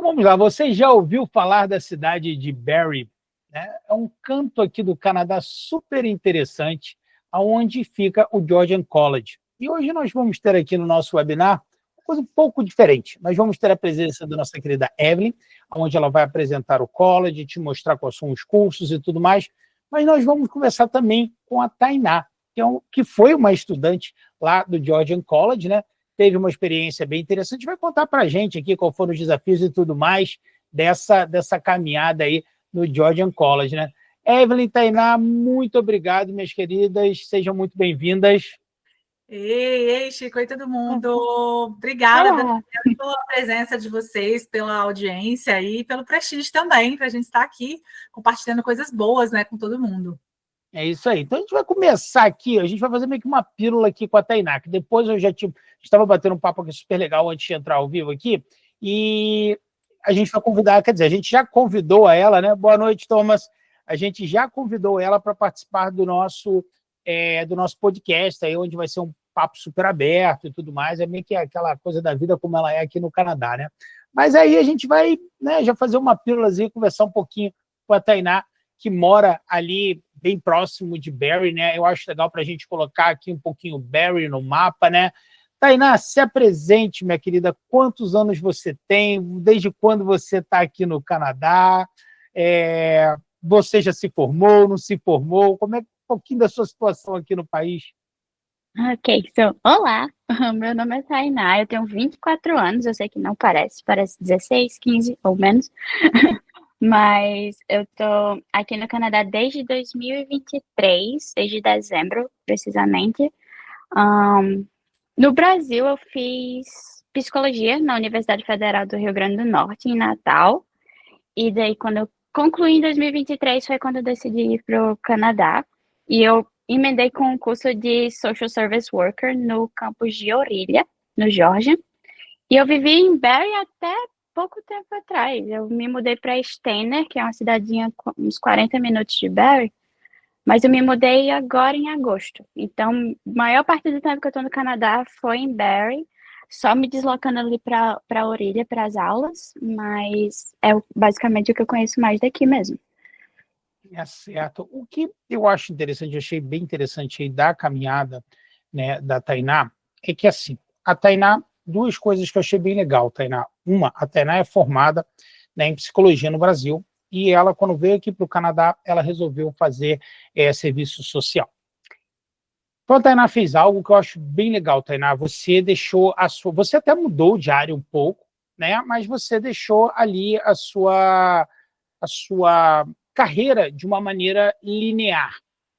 vamos lá, você já ouviu falar da cidade de Barrie? Né? É um canto aqui do Canadá super interessante, aonde fica o Georgian College. E hoje nós vamos ter aqui no nosso webinar uma coisa um pouco diferente. Nós vamos ter a presença da nossa querida Evelyn, onde ela vai apresentar o college, te mostrar quais são os cursos e tudo mais, mas nós vamos conversar também com a Tainá, que foi uma estudante lá do Georgian College, né? Teve uma experiência bem interessante, vai contar para a gente aqui quais foram os desafios e tudo mais dessa caminhada aí no Georgian College, né? Evelyn, Tainá, muito obrigado, minhas queridas, sejam muito bem-vindas. Ei, Chico, oi todo mundo. Obrigada pela presença de vocês, pela audiência e pelo prestígio também, para a gente estar aqui compartilhando coisas boas, né, com todo mundo. É isso aí. Então a gente vai começar aqui, a gente vai fazer meio que uma pílula aqui com a Tainá, que depois eu já estava batendo um papo aqui super legal antes de entrar ao vivo aqui, e a gente vai convidar, quer dizer, a gente já convidou ela, né? Boa noite, Thomas. A gente já convidou ela para participar do nosso podcast, aí, onde vai ser um papo super aberto e tudo mais, é meio que aquela coisa da vida como ela é aqui no Canadá, né? Mas aí a gente vai, né, já fazer uma pílulazinha, conversar um pouquinho com a Tainá, que mora ali bem próximo de Barrie, né? Eu acho legal para a gente colocar aqui um pouquinho Barrie no mapa, né? Tainá, se apresente, minha querida. Quantos anos você tem? Desde quando você está aqui no Canadá? Você já se formou, não se formou? Como é um pouquinho da sua situação aqui no país? Ok, so, olá, meu nome é Tainá, eu tenho 24 anos, eu sei que não parece 16, 15 ou menos, mas eu tô aqui no Canadá desde 2023, desde dezembro, precisamente. No Brasil, eu fiz psicologia na Universidade Federal do Rio Grande do Norte, em Natal, e daí quando eu concluí em 2023 foi quando eu decidi ir para o Canadá, e eu emendei com um curso de Social Service Worker no campus de Orillia, no Geórgia, e eu vivi em Barrie até pouco tempo atrás. Eu me mudei para Steiner, que é uma cidadinha com uns 40 minutos de Barrie, mas eu me mudei agora em agosto. Então, a maior parte do tempo que eu estou no Canadá foi em Barrie, só me deslocando ali para Orillia, para as aulas, mas é basicamente o que eu conheço mais daqui mesmo. É certo. O que eu acho interessante, eu achei bem interessante aí da caminhada, né, da Tainá, é que assim, a Tainá, duas coisas que eu achei bem legal, Tainá. Uma, a Tainá é formada, né, em psicologia no Brasil, e ela, quando veio aqui para o Canadá, ela resolveu fazer serviço social. Então, a Tainá fez algo que eu acho bem legal, Tainá. Você deixou você até mudou de área um pouco, né, mas você deixou ali a sua carreira de uma maneira linear.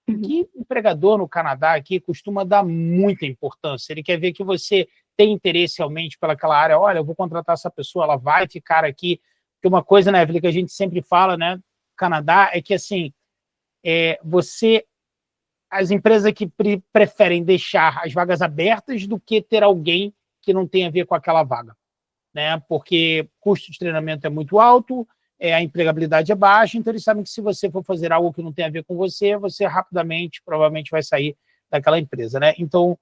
O que o empregador no Canadá aqui costuma dar muita importância. Ele quer ver que você tem interesse realmente pelaquela área. Olha, eu vou contratar essa pessoa, ela vai ficar aqui. Porque uma coisa, né, Evelyn, que a gente sempre fala, né, no Canadá, é que assim, as empresas que preferem deixar as vagas abertas do que ter alguém que não tem a ver com aquela vaga, né? Porque o custo de treinamento é muito alto, a empregabilidade é baixa, então eles sabem que se você for fazer algo que não tem a ver com você, você rapidamente, provavelmente, vai sair daquela empresa, né? Então,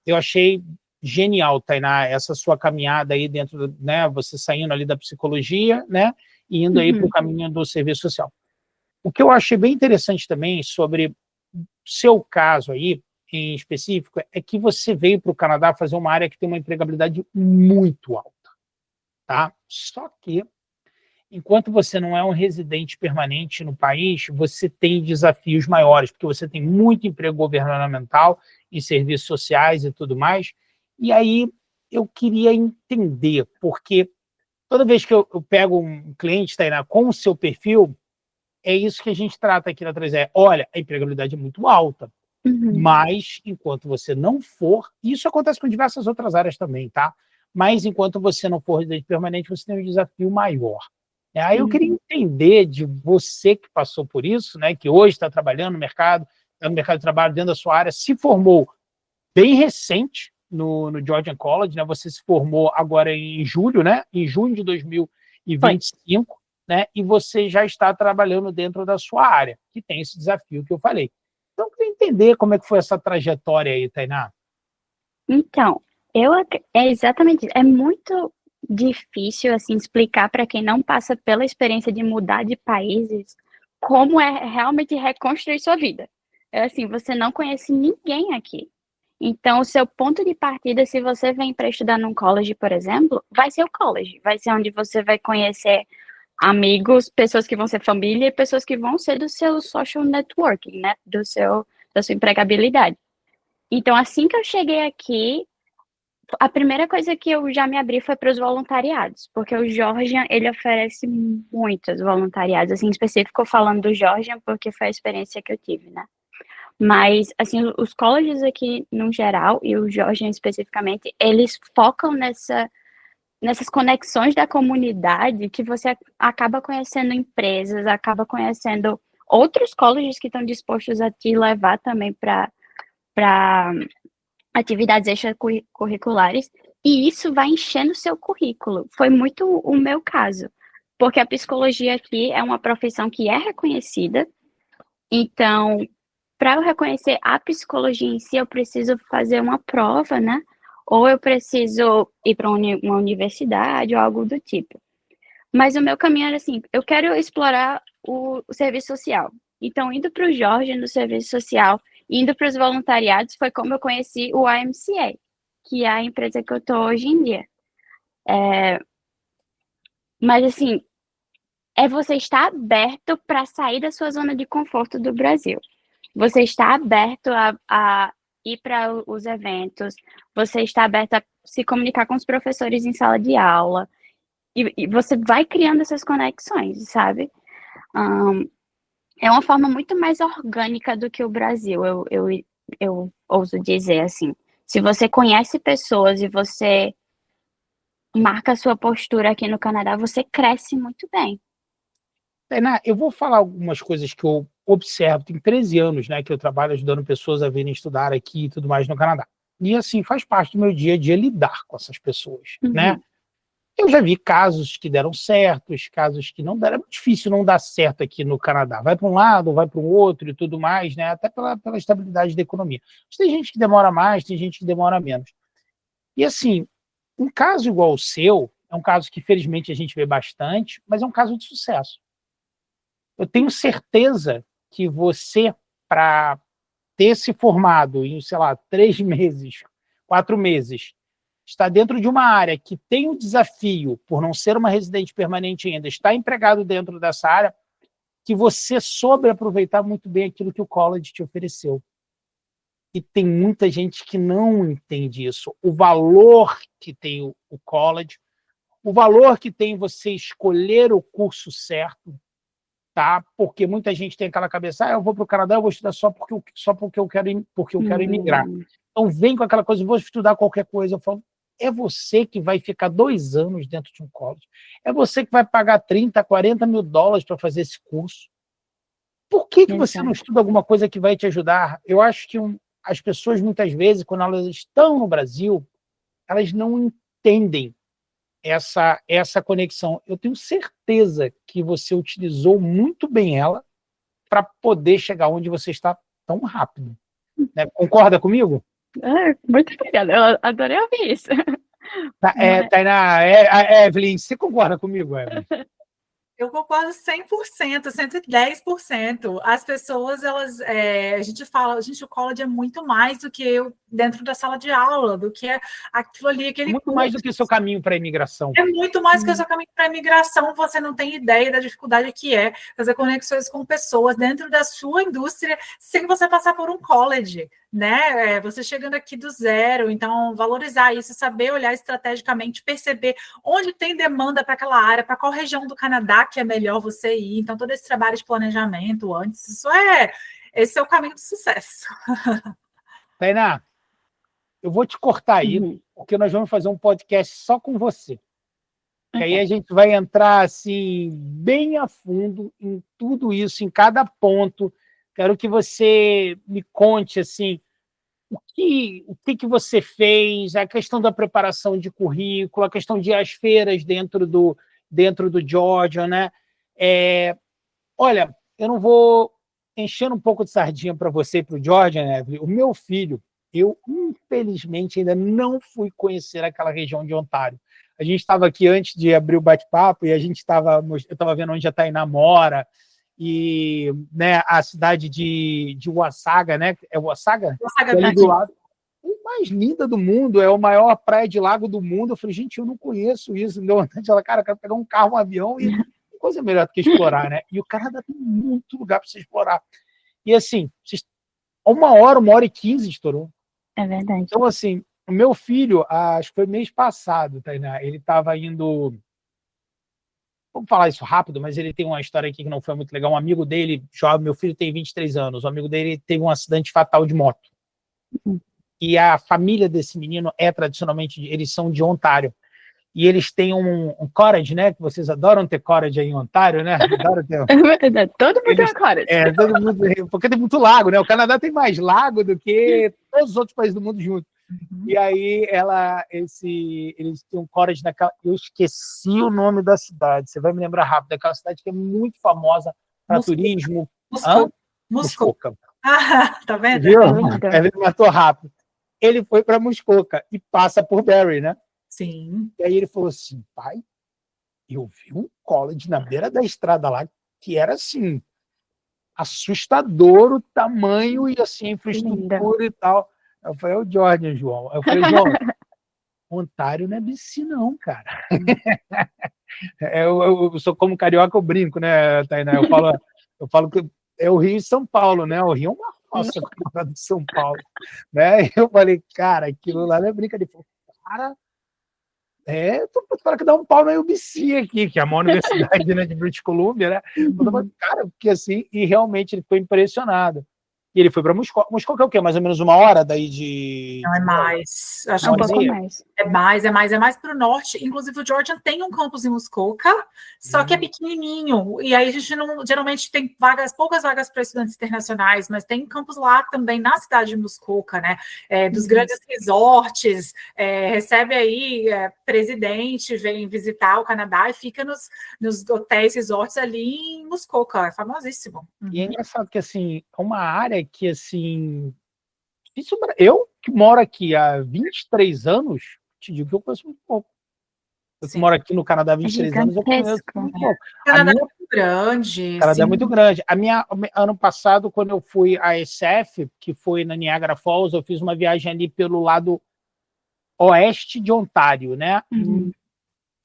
eu achei genial, Tainá, essa sua caminhada aí dentro, né? Você saindo ali da psicologia, né? E indo aí para o caminho do serviço social. O que eu achei bem interessante também sobre o seu caso aí, em específico, é que você veio para o Canadá fazer uma área que tem uma empregabilidade muito alta. Tá? Só que, enquanto você não é um residente permanente no país, você tem desafios maiores, porque você tem muito emprego governamental em serviços sociais e tudo mais. E aí eu queria entender, porque toda vez que eu pego um cliente, Tainá, com o seu perfil, é isso que a gente trata aqui na 3E. Olha, a empregabilidade é muito alta, mas enquanto você não for, isso acontece com diversas outras áreas também, tá? Mas enquanto você não for residente permanente, você tem um desafio maior. Aí eu queria entender de você que passou por isso, né, que hoje está trabalhando no mercado, está no mercado de trabalho dentro da sua área, se formou bem recente no Georgian College, né? Você se formou agora em julho, né? Em junho de 2025, né? E você já está trabalhando dentro da sua área, que tem esse desafio que eu falei. Então, eu queria entender como é que foi essa trajetória aí, Tainá. Então, é exatamente isso. É muito difícil, assim, explicar para quem não passa pela experiência de mudar de países, como é realmente reconstruir sua vida. É assim, você não conhece ninguém aqui. Então, o seu ponto de partida, se você vem para estudar num college, por exemplo, vai ser o college, vai ser onde você vai conhecer amigos, pessoas que vão ser família e pessoas que vão ser do seu social networking, né? Da sua empregabilidade. Então, assim que eu cheguei aqui, a primeira coisa que eu já me abri foi para os voluntariados, porque o Georgian, ele oferece muitos voluntariados, assim, em específico falando do Georgian, porque foi a experiência que eu tive, né? Mas, assim, os colleges aqui, no geral, e o Georgian especificamente, eles focam nessas conexões da comunidade que você acaba conhecendo empresas, acaba conhecendo outros colleges que estão dispostos a te levar também para atividades extracurriculares, e isso vai enchendo o seu currículo. Foi muito o meu caso, porque a psicologia aqui é uma profissão que é reconhecida, então, para eu reconhecer a psicologia em si, eu preciso fazer uma prova, né? Ou eu preciso ir para uma universidade ou algo do tipo. Mas o meu caminho era assim, eu quero explorar o serviço social. Então, indo para o Jorge no serviço social, indo para os voluntariados, foi como eu conheci o YMCA, que é a empresa que eu estou hoje em dia. Mas, assim, é você estar aberto para sair da sua zona de conforto do Brasil. Você está aberto a ir para os eventos, você está aberto a se comunicar com os professores em sala de aula, e você vai criando essas conexões, sabe? É uma forma muito mais orgânica do que o Brasil, eu ouso dizer assim. Se você conhece pessoas e você marca a sua postura aqui no Canadá, você cresce muito bem. Tainá, eu vou falar algumas coisas que eu observo. Tem 13 anos, né, que eu trabalho ajudando pessoas a virem estudar aqui e tudo mais no Canadá. E, assim, faz parte do meu dia a dia lidar com essas pessoas, né? Eu já vi casos que deram certo, casos que não deram. É muito difícil não dar certo aqui no Canadá. Vai para um lado, vai para o outro e tudo mais, né? Até pela estabilidade da economia. Mas tem gente que demora mais, tem gente que demora menos. E, assim, um caso igual o seu, é um caso que, felizmente, a gente vê bastante, mas é um caso de sucesso. Eu tenho certeza que você, para ter se formado em, sei lá, 3 meses, 4 meses, está dentro de uma área que tem um desafio, por não ser uma residente permanente ainda, está empregado dentro dessa área, que você soube aproveitar muito bem aquilo que o college te ofereceu. E tem muita gente que não entende isso. O valor que tem o college, o valor que tem você escolher o curso certo, tá? Porque muita gente tem aquela cabeça, eu vou para o Canadá, eu vou estudar só porque eu quero imigrar. Então vem com aquela coisa, vou estudar qualquer coisa. Eu falo, é você que vai ficar 2 anos dentro de um college. É você que vai pagar 30, 40 mil dólares para fazer esse curso. Por que você não estuda alguma coisa que vai te ajudar? Eu acho que as pessoas, muitas vezes, quando elas estão no Brasil, elas não entendem essa conexão. Eu tenho certeza que você utilizou muito bem ela para poder chegar onde você está tão rápido. Né? Concorda comigo? Muito obrigada, eu adorei ouvir isso. Tainá, Evelyn, você concorda comigo, Evelyn? Eu concordo 100%, 110%. As pessoas, a gente fala, o college é muito mais do que eu dentro da sala de aula, do que aquilo ali, aquele muito curso. Mais do que seu caminho para a imigração. É muito mais do que o seu caminho para a imigração. Você não tem ideia da dificuldade que é fazer conexões com pessoas dentro da sua indústria sem você passar por um college, né? Você chegando aqui do zero, então valorizar isso, saber olhar estrategicamente, perceber onde tem demanda para aquela área, para qual região do Canadá que é melhor você ir. Então, todo esse trabalho de planejamento antes, esse é o caminho do sucesso. Tainá, eu vou te cortar aí, porque nós vamos fazer um podcast só com você. Que aí a gente vai entrar assim, bem a fundo em tudo isso, em cada ponto. Quero que você me conte assim, o que você fez, a questão da preparação de currículo, a questão de ir às feiras dentro do Georgian, né? Olha, eu não vou encher um pouco de sardinha para você e para o Georgian, Evelyn. O meu filho, eu infelizmente ainda não fui conhecer aquela região de Ontário. A gente estava aqui antes de abrir o bate-papo e eu estava vendo onde a Tainá mora e, né, a cidade de Wasaga, né? É Wasaga? Wasaga, ali do lado. A mais linda do mundo, é a maior praia de lago do mundo. Eu falei, gente, eu não conheço isso. Deu vontade de falar, cara, eu quero pegar um carro, um avião e coisa melhor do que explorar, né? E o Canadá tem muito lugar para você explorar. E assim, 1h e 15 É verdade. Então, assim, o meu filho, acho que foi mês passado, Tainá, ele estava indo. Vamos falar isso rápido, mas ele tem uma história aqui que não foi muito legal. Um amigo dele, jovem, meu filho tem 23 anos, o amigo dele teve um acidente fatal de moto. E a família desse menino tradicionalmente, eles são de Ontário. E eles têm um cottage, né? Que vocês adoram ter cottage aí em Ontário, né? Adoram ter. Todo mundo tem uma cottage. Todo mundo, porque tem muito lago, né? O Canadá tem mais lago do que todos os outros países do mundo juntos. E aí eles têm um cottage naquela. Eu esqueci o nome da cidade. Você vai me lembrar rápido, aquela cidade que é muito famosa para turismo. Muskoka. Tá vendo? Viu? Ele matou rápido. Ele foi para Muskoka e passa por Barrie, né? Sim. E aí ele falou assim, pai, eu vi um college na beira da estrada lá que era assim, assustador o tamanho e assim, a infraestrutura e tal. Eu falei, é o Jordan, João. Eu falei, João, Ontário não é BC não, cara. Eu sou como carioca, eu brinco, né, Tainá? Eu falo que é o Rio e São Paulo, né? O Rio é uma roça comparado de São Paulo. Né? E eu falei, cara, aquilo lá não é brincadeira. Ele falou, cara, tô para que dá um pau na UBC aqui, que é a maior universidade, né, de British Columbia, né? Cara, porque assim, e realmente ele ficou impressionado. E ele foi para Muskoka. Muskoka é o quê? Mais ou menos 1 hora daí de... Não, é mais. Acho um pouco mais. É mais para o norte. Inclusive, o Georgian tem um campus em Muskoka, só que é pequenininho. E aí a gente não, geralmente tem poucas vagas para estudantes internacionais, mas tem campus lá também na cidade de Muskoka, né? Dos grandes resorts, recebe aí presidente, vem visitar o Canadá e fica nos hotéis, resorts ali em Muskoka. É famosíssimo. E é engraçado que, assim, é uma área que, assim... Eu, que moro aqui há 23 anos, te digo que eu conheço muito pouco. Eu que moro aqui no Canadá há 23 anos, eu conheço muito pouco. O Canadá é muito grande. O Canadá é muito grande. Ano passado, quando eu fui à SF, que foi na Niagara Falls, eu fiz uma viagem ali pelo lado oeste de Ontário, né?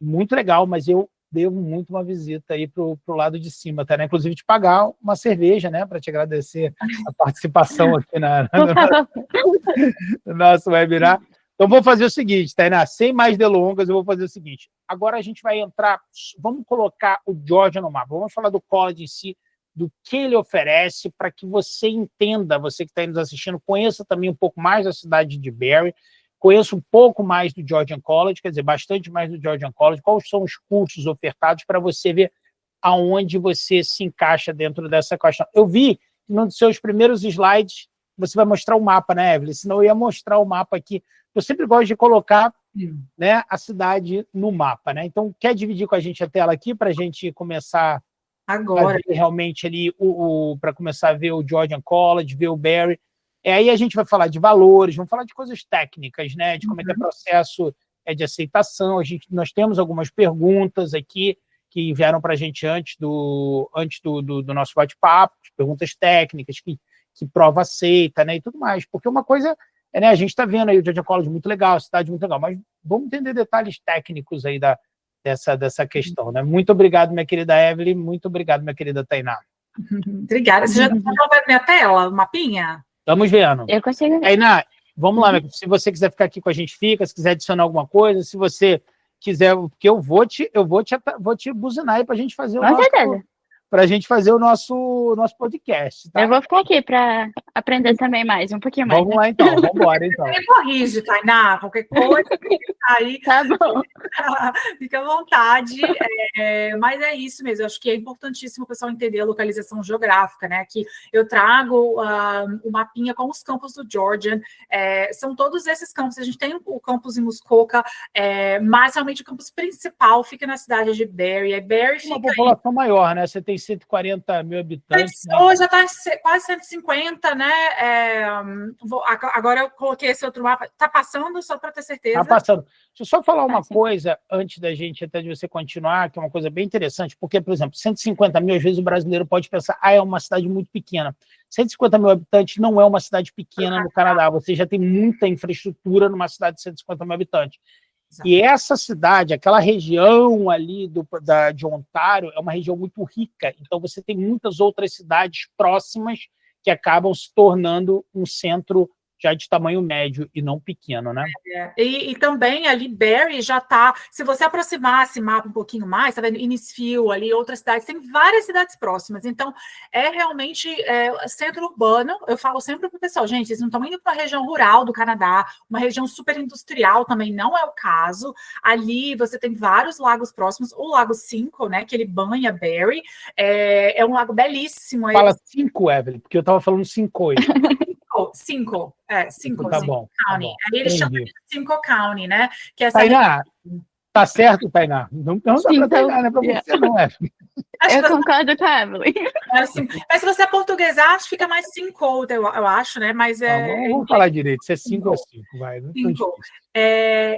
Muito legal, mas eu devo muito uma visita aí pro lado de cima, tá, né? Inclusive te pagar uma cerveja, né? Para te agradecer a participação aqui no nosso webinar. Então, vou fazer o seguinte, Tainá, sem mais delongas, eu vou fazer o seguinte. Agora a gente vai entrar, vamos colocar o Georgia no mapa, vamos falar do college em si, do que ele oferece, para que você entenda, você que está nos assistindo, conheça também um pouco mais da cidade de Barrie, conheça um pouco mais do Georgian College, quer dizer, bastante mais do Georgian College, quais são os cursos ofertados para você ver aonde você se encaixa dentro dessa questão. Eu vi que num dos seus primeiros slides você vai mostrar o mapa, né, Evelyn? Senão eu ia mostrar o mapa aqui. Eu sempre gosto de colocar, né, a cidade no mapa, né? Então, quer dividir com a gente a tela aqui para a gente começar agora a ver realmente ali, para começar a ver o Georgian College, ver o Barrie. Aí a gente vai falar de valores, vamos falar de coisas técnicas, né? De como é que é o processo de aceitação. Nós temos algumas perguntas aqui que vieram para a gente antes do nosso bate-papo, perguntas técnicas, que prova aceita, né? E tudo mais. Porque uma coisa né, a gente está vendo aí o Georgian College muito legal, a cidade muito legal, mas vamos entender detalhes técnicos aí dessa questão, né? Muito obrigado, minha querida Evelyn, muito obrigado, minha querida Tainá. Obrigada. Você já está vendo minha tela, o mapinha? Estamos vendo. Eu consigo ver. Tainá, vamos lá, se você quiser ficar aqui com a gente, fica. Se quiser adicionar alguma coisa, se você quiser, porque eu vou te buzinar aí para a gente fazer o nosso podcast. Tá? Eu vou ficar aqui para aprender também mais, um pouquinho mais. Vamos lá, então. Vamos embora, então. Me corrige, Tainá, qualquer coisa. Aí, tá bom. Fica à vontade. Mas é isso mesmo. Eu acho que é importantíssimo o pessoal entender a localização geográfica, né? Que eu trago o mapinha com os campos do Georgian. São todos esses campos. A gente tem o campus em Muskoka, mas realmente o campus principal fica na cidade de Barrie. Barrie fica uma população maior, né? Você tem 140 mil habitantes. Né? Hoje já está quase 150, né? Agora eu coloquei esse outro mapa. Está passando, só para ter certeza? Está passando. Deixa eu só falar uma coisa, antes da gente, até de você continuar, que é uma coisa bem interessante, porque, por exemplo, 150 mil, às vezes o brasileiro pode pensar, é uma cidade muito pequena. 150 mil habitantes não é uma cidade pequena no Canadá. Você já tem muita infraestrutura numa cidade de 150 mil habitantes. E essa cidade, aquela região ali de Ontário, é uma região muito rica. Então, você tem muitas outras cidades próximas que acabam se tornando um centro já de tamanho médio e não pequeno, né? E também ali, Barrie já está... Se você aproximar esse mapa um pouquinho mais, tá vendo? Innisfil ali, outras cidades, tem várias cidades próximas. Então, é realmente centro urbano. Eu falo sempre para o pessoal, gente, vocês não estão indo para uma região rural do Canadá, uma região super industrial também não é o caso. Ali você tem vários lagos próximos, o Lago Cinco, né, que ele banha Barrie, é um lago belíssimo. Fala 5, Evelyn, porque eu estava falando 5 hoje. Cinco Tá bom. County. Aí eles chamam de Cinco County, né? Que é essa Tainá, tá certo, Tainá? Não dá para Tainá, não é para você, não é? Eu concordo com a Evelyn. Assim, mas se você é portuguesar, fica mais cinco, eu acho, né? Mas vamos falar direito, se é 5 ou 5, vai. Não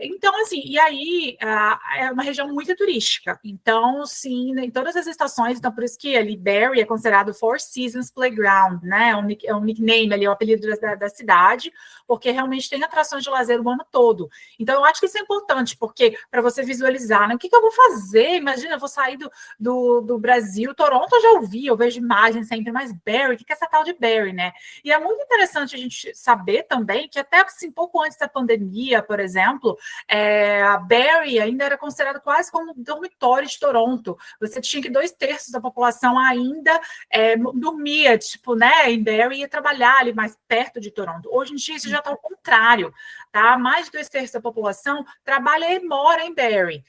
então, assim, e aí é uma região muito turística. Então, sim, em todas as estações, então por isso que ali Barrie é considerado Four Seasons Playground, né? É um nickname ali, o apelido da cidade, porque realmente tem atrações de lazer o ano todo. Então, eu acho que isso é importante, porque para você visualizar, né? O que eu vou fazer? Imagina, eu vou sair do Brasil, Toronto eu já ouvi, eu vejo imagens sempre, mas Barrie, o que é essa tal de Barrie, né? E é muito interessante a gente saber também que até assim, pouco antes da pandemia, por exemplo, a Barrie ainda era considerado quase como um dormitório de Toronto. Você tinha que 2/3 da população ainda dormia, tipo, né, em Barrie, ia trabalhar ali mais perto de Toronto. Hoje em dia isso já está ao contrário, tá? Mais de 2/3 da população trabalha e mora em Barrie.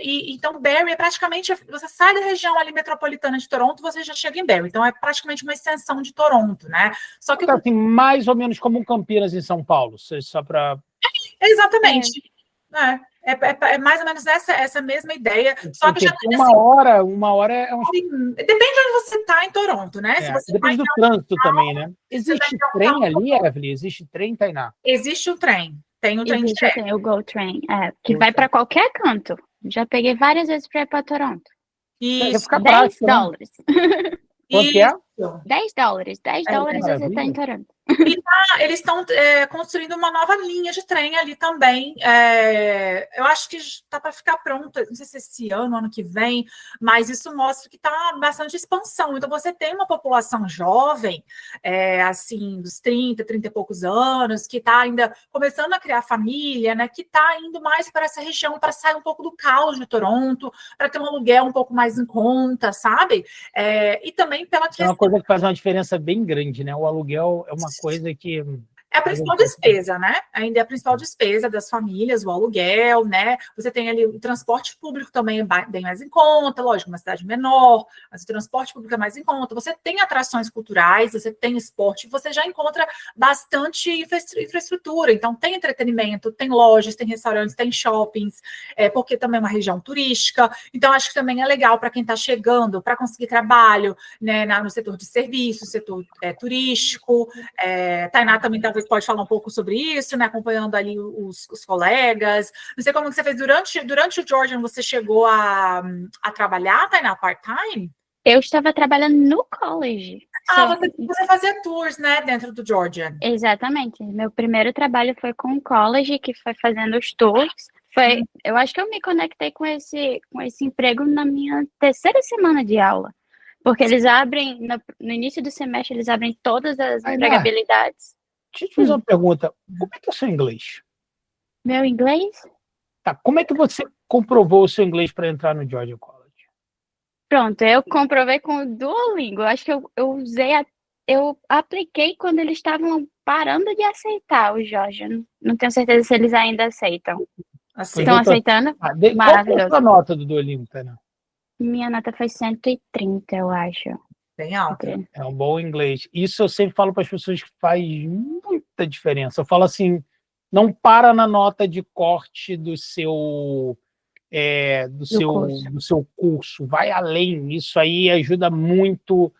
Então, Barrie é praticamente, você sai da região ali metropolitana de Toronto, você já chega em Barrie. Então, é praticamente uma extensão de Toronto, né? Só que... Então, assim, mais ou menos como um Campinas em São Paulo, só para... Exatamente. É mais ou menos essa mesma ideia. Só que já tem, uma hora é um... Depende de onde você está em Toronto, né? Se você depende do trânsito também, né? Existe trem ali, Evelyn? Existe trem, Tainá? Existe um trem. Tem um trem de trem. Tem o GO Train, que vai para qualquer canto. Já peguei várias vezes para ir para Toronto. Isso. $10. Quanto que é? $10. $10 você está em Toronto. E eles estão construindo uma nova linha de trem ali também. Eu acho que está para ficar pronto, não sei se esse ano que vem, mas isso mostra que está bastante expansão. Então, você tem uma população jovem, assim, dos 30 e poucos anos, que está ainda começando a criar família, né? Que está indo mais para essa região, para sair um pouco do caos de Toronto, para ter um aluguel um pouco mais em conta, sabe? E também pela questão... É uma coisa que faz uma diferença bem grande, né? O aluguel é uma coisa que... É a principal despesa, né? Ainda é a principal despesa das famílias, o aluguel, né? Você tem ali o transporte público também bem mais em conta, lógico, uma cidade menor, mas o transporte público é mais em conta. Você tem atrações culturais, você tem esporte, você já encontra bastante infraestrutura. Então, tem entretenimento, tem lojas, tem restaurantes, tem shoppings, porque também é uma região turística. Então, acho que também é legal para quem está chegando, para conseguir trabalho, né, no setor de serviços, setor turístico. Tainá também talvez pode falar um pouco sobre isso, né? Acompanhando ali os colegas. Não sei como que você fez durante o Georgian, você chegou a trabalhar, Tainá, part-time? Eu estava trabalhando no college. Você fazia tours, né, dentro do Georgian? Exatamente. Meu primeiro trabalho foi com o college, que foi fazendo os tours. Eu acho que eu me conectei com esse emprego na minha 3ª semana de aula. Porque eles abrem, no início do semestre, eles abrem todas as empregabilidades. Deixa eu te fazer uma pergunta. Como é que é o seu inglês? Meu inglês? Tá, como é que você comprovou o seu inglês para entrar no Georgian College? Pronto, eu comprovei com o Duolingo. Acho que eu apliquei quando eles estavam parando de aceitar o Georgian. Não tenho certeza se eles ainda aceitam. Estão aceitando? Qual Maravilhoso. foi a nota do Duolingo, Tainá? Minha nota foi 130, eu acho. Bem alta. É um bom inglês. Isso eu sempre falo para as pessoas que faz muita diferença. Eu falo assim, não para na nota de corte do seu do seu curso, vai além. Isso aí ajuda muito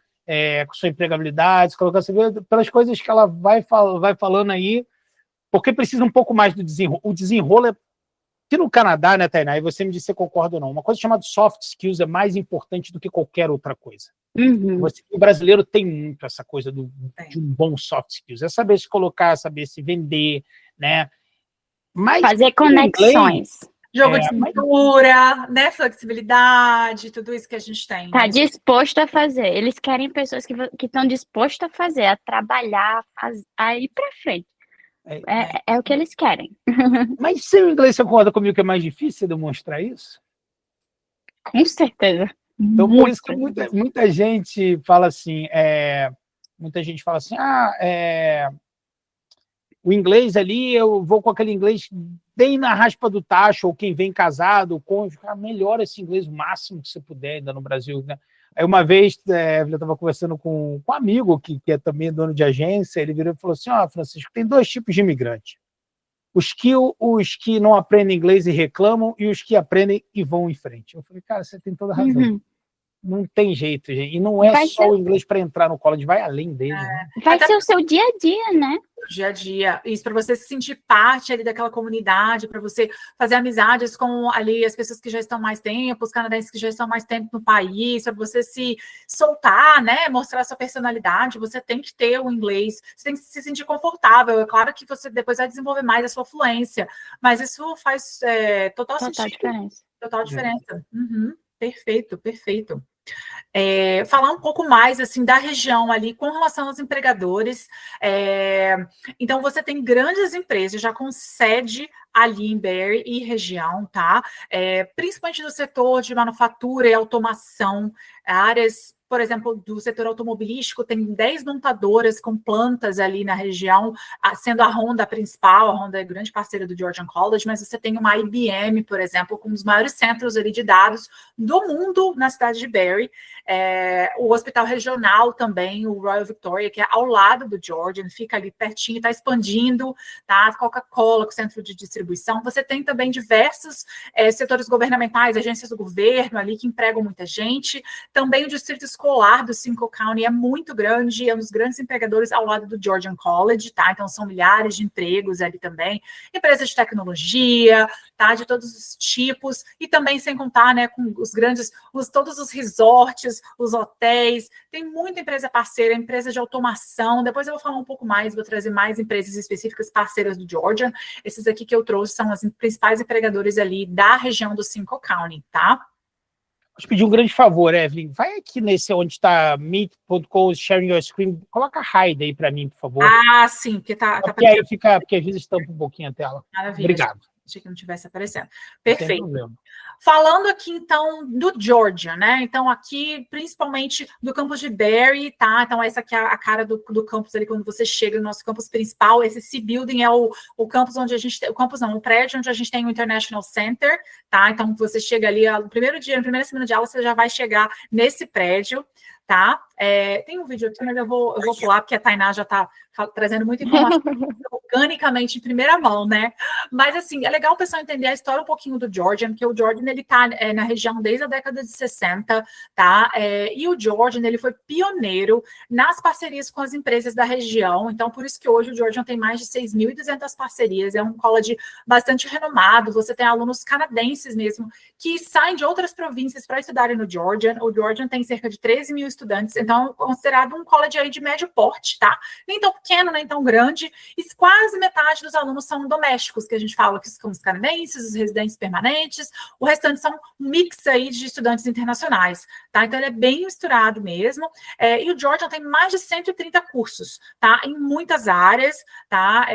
com sua empregabilidade, pelas coisas que ela vai falando aí, porque precisa um pouco mais do desenrolo. O desenrolo é que no Canadá, né, Tainá, e você me disse se concorda ou não, uma coisa chamada soft skills é mais importante do que qualquer outra coisa. O brasileiro tem muito essa coisa de um bom soft skills, é saber se colocar, saber se vender, né? Mas fazer conexões. Jogo de cintura, né? Flexibilidade, tudo isso que a gente tem. Tá disposto a fazer. Eles querem pessoas que estão dispostas a fazer, a trabalhar, a ir para frente. É o que eles querem. Mas seu inglês, você concorda comigo que é mais difícil demonstrar isso? Com certeza. Então, por isso que muita gente fala assim, o inglês ali, eu vou com aquele inglês bem na raspa do tacho, ou quem vem casado, o cônjuge, melhora esse inglês o máximo que você puder ainda no Brasil, né? Aí uma vez eu estava conversando com um amigo que é também dono de agência, ele virou e falou assim, Francisco, tem 2 tipos de imigrante. Os que não aprendem inglês e reclamam, e os que aprendem e vão em frente. Eu falei, cara, você tem toda a razão. Não tem jeito, gente. E não é só o inglês para entrar no college, vai além dele. Né? Vai ser o seu dia a dia, né? Dia a dia. Isso para você se sentir parte ali daquela comunidade, para você fazer amizades com ali as pessoas que já estão mais tempo, os canadenses que já estão mais tempo no país, para você se soltar, né? Mostrar a sua personalidade. Você tem que ter o inglês, você tem que se sentir confortável. É claro que você depois vai desenvolver mais a sua fluência, mas isso faz total sentido. Diferença. Total diferença. Perfeito, perfeito. Falar um pouco mais assim da região ali com relação aos empregadores. Então, você tem grandes empresas já com sede ali em Barrie e região, tá? Principalmente no setor de manufatura e automação, áreas, por exemplo, do setor automobilístico, tem 10 montadoras com plantas ali na região, sendo a Honda a principal. A Honda é grande parceira do Georgian College, mas você tem uma IBM, por exemplo, com um dos maiores centros ali de dados do mundo na cidade de Barrie. O hospital regional também, o Royal Victoria, que é ao lado do Georgian, fica ali pertinho, está expandindo, tá? Coca-Cola, com centro de distribuição. Você tem também diversos setores governamentais, agências do governo ali que empregam muita gente. Também o distrito escolar do Simcoe County é muito grande, é um dos grandes empregadores ao lado do Georgian College, tá? Então são milhares de empregos ali também. Empresas de tecnologia, tá? De todos os tipos, e também sem contar, né, com os grandes, todos os resorts, os hotéis. Tem muita empresa parceira, empresa de automação. Depois eu vou falar um pouco mais, vou trazer mais empresas específicas parceiras do Georgian. Esses aqui que eu trouxe são os principais empregadores ali da região do Simcoe County, tá? Vou te pedir um grande favor, Evelyn. Vai aqui nesse onde está meet.co, sharing your screen. Coloca hide aí para mim, por favor. Sim, porque tá porque aí fica, porque às vezes estampa um pouquinho a tela. Maravilha. Obrigado. Achei que não estivesse aparecendo. Perfeito. Falando aqui, então, do Georgian, né? Então, aqui, principalmente do campus de Barrie, tá? Então, essa aqui é a cara do campus ali, quando você chega no nosso campus principal. Esse C-Building é o campus onde a gente tem... O prédio onde a gente tem o International Center, tá? Então, você chega ali, no primeiro dia, na primeira semana de aula, você já vai chegar nesse prédio, tá? Tem um vídeo aqui, mas eu vou pular, porque a Tainá já está trazendo muita informação organicamente em primeira mão, né? Mas, assim, é legal o pessoal entender a história um pouquinho do Georgian, porque o Georgian, ele tá na região desde a década de 60, tá? E o Georgian, ele foi pioneiro nas parcerias com as empresas da região, então, por isso que hoje o Georgian tem mais de 6.200 parcerias, é um college bastante renomado, você tem alunos canadenses mesmo, que saem de outras províncias para estudarem no Georgian. O Georgian tem cerca de 13 mil estudantes, então, considerado um college aí de médio porte, tá? Nem tão pequeno, nem tão grande, e quase metade dos alunos são domésticos, que a gente fala que são os canadenses, os residentes permanentes, o restante são um mix aí de estudantes internacionais, tá? Então, ele é bem misturado mesmo, e o Georgian tem mais de 130 cursos, tá? Em muitas áreas, tá?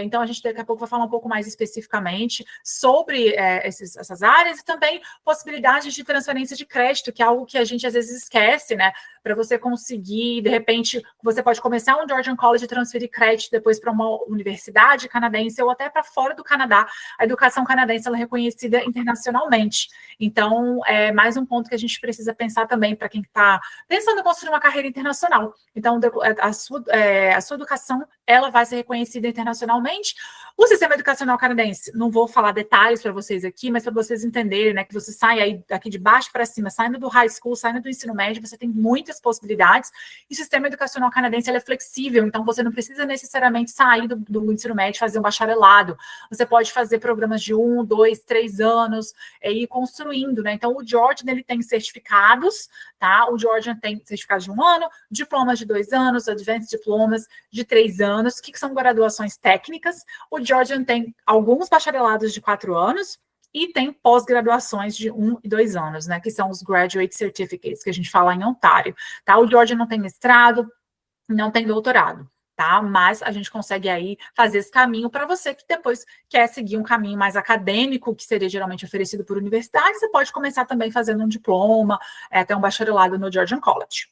Então, a gente daqui a pouco vai falar um pouco mais especificamente sobre essas áreas, e também possibilidades de transferência de crédito, que é algo que a gente às vezes esquece, né? para você conseguir, de repente, você pode começar um Georgian College e transferir crédito depois para uma universidade canadense ou até para fora do Canadá. A educação canadense ela é reconhecida internacionalmente. Então, é mais um ponto que a gente precisa pensar também para quem está pensando em construir uma carreira internacional. Então, a sua educação ela vai ser reconhecida internacionalmente. O sistema educacional canadense, não vou falar detalhes para vocês aqui, mas para vocês entenderem, né, que você sai aí daqui de baixo para cima, saindo do high school, saindo do ensino médio, você tem muitas possibilidades. E o sistema educacional canadense ele é flexível, então você não precisa necessariamente sair do ensino médio e fazer um bacharelado. Você pode fazer programas de 1, 2, 3 anos e ir construindo, né? Então, o Georgian ele tem certificados, tá? O Georgian tem certificados de 1 ano, diplomas de 2 anos, advanced diplomas de 3 anos, que são graduações técnicas. O Georgian tem alguns bacharelados de 4 anos e tem pós-graduações de 1 e 2 anos, né? Que são os Graduate Certificates, que a gente fala em Ontário, tá? O Georgian não tem mestrado, não tem doutorado, tá? Mas a gente consegue aí fazer esse caminho para você que depois quer seguir um caminho mais acadêmico, que seria geralmente oferecido por universidade, você pode começar também fazendo um diploma, até um bacharelado no Georgian College.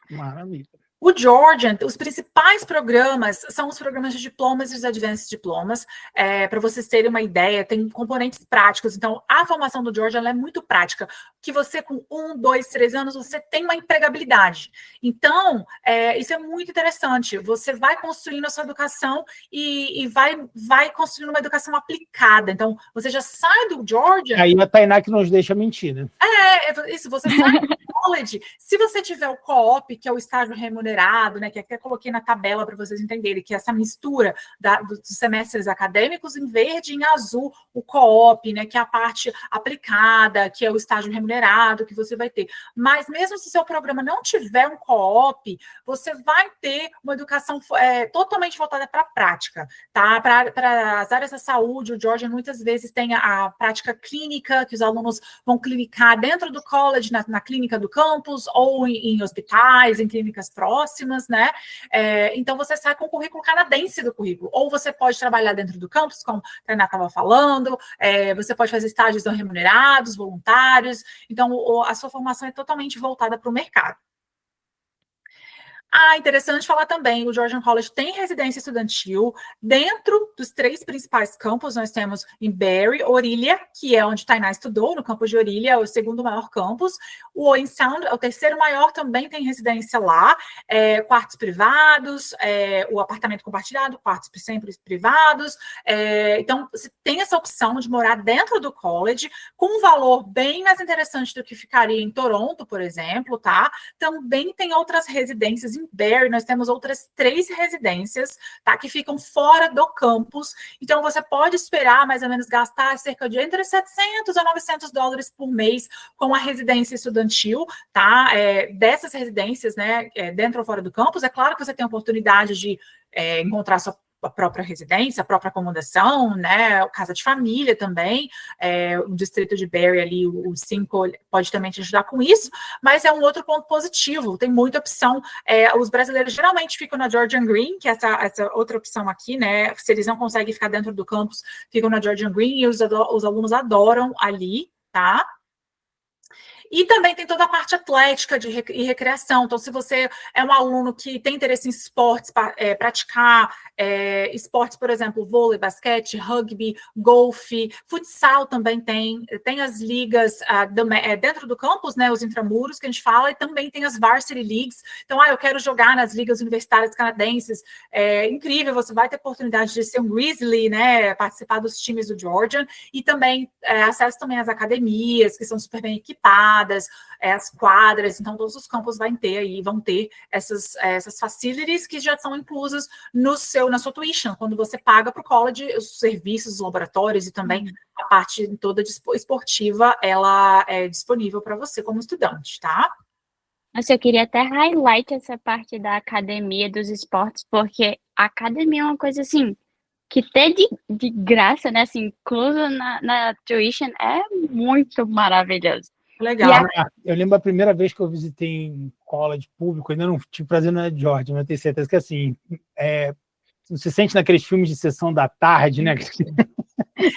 Maravilha. O Georgian, os principais programas são os programas de diplomas e os advanced diplomas. Para vocês terem uma ideia, tem componentes práticos. Então, a formação do Georgian ela é muito prática. Que você, com 1, 2, 3 anos, você tem uma empregabilidade. Então, isso é muito interessante. Você vai construindo a sua educação e vai construindo uma educação aplicada. Então, você já sai do Georgian... Aí a Tainá que nos deixa mentir, né? Isso, você sai do college. Se você tiver o co-op, que é o estágio remunerado, né, que até coloquei na tabela para vocês entenderem, que é essa mistura dos semestres acadêmicos em verde e em azul, o co-op, né, que é a parte aplicada, que é o estágio remunerado que você vai ter. Mas mesmo se seu programa não tiver um co-op, você vai ter uma educação totalmente voltada para a prática, tá? Para as áreas da saúde, o Georgian muitas vezes tem a prática clínica, que os alunos vão clinicar dentro do college, na clínica do campus, ou em hospitais, em clínicas próximas, né? Então, você sai com o currículo canadense do currículo. Ou você pode trabalhar dentro do campus, como a Tainá estava falando, você pode fazer estágios não remunerados, voluntários. Então, a sua formação é totalmente voltada para o mercado. Interessante falar também, o Georgian College tem residência estudantil dentro dos 3 principais campos. Nós temos em Barrie, Orillia, que é onde Tainá estudou, no campus de Orillia, é o 2º maior campus. O Owen Sound é o 3º maior, também tem residência lá, quartos privados, o apartamento compartilhado, quartos sempre privados. Então, você tem essa opção de morar dentro do college, com um valor bem mais interessante do que ficaria em Toronto, por exemplo, tá? Também tem outras residências em Barrie, nós temos outras 3 residências, tá, que ficam fora do campus. Então, você pode esperar mais ou menos gastar cerca de entre 700 a 900 dólares por mês com a residência estudantil, tá? Dessas residências, né, dentro ou fora do campus, é claro que você tem a oportunidade de encontrar a própria residência, a própria acomodação, né, casa de família também, o distrito de Barrie ali, o 5 pode também te ajudar com isso, mas é um outro ponto positivo, tem muita opção. Os brasileiros geralmente ficam na Georgian Green, que é essa outra opção aqui, né, se eles não conseguem ficar dentro do campus, ficam na Georgian Green e os alunos adoram ali, tá? E também tem toda a parte atlética e recreação. Então, se você é um aluno que tem interesse em esportes, praticar esportes, por exemplo, vôlei, basquete, rugby, golfe, futsal também tem as ligas dentro do campus, né, os intramuros que a gente fala, e também tem as varsity leagues. Então, eu quero jogar nas ligas universitárias canadenses. Incrível, você vai ter oportunidade de ser um Grizzly, né, participar dos times do Georgian, e também acesso também às academias, que são super bem equipadas, as quadras. Então todos os campos vão ter essas facilities que já são inclusas na sua tuition, quando você paga para o college, os serviços, os laboratórios e também a parte toda esportiva, ela é disponível para você como estudante, tá? Nossa, eu queria até highlight essa parte da academia, dos esportes, porque a academia é uma coisa assim, que ter de graça, né, assim, incluso na tuition, é muito maravilhoso. Legal. Eu lembro a primeira vez que eu visitei um college público, ainda não tive prazer na Georgia, mas eu tenho certeza que assim, você sente naqueles filmes de sessão da tarde, né?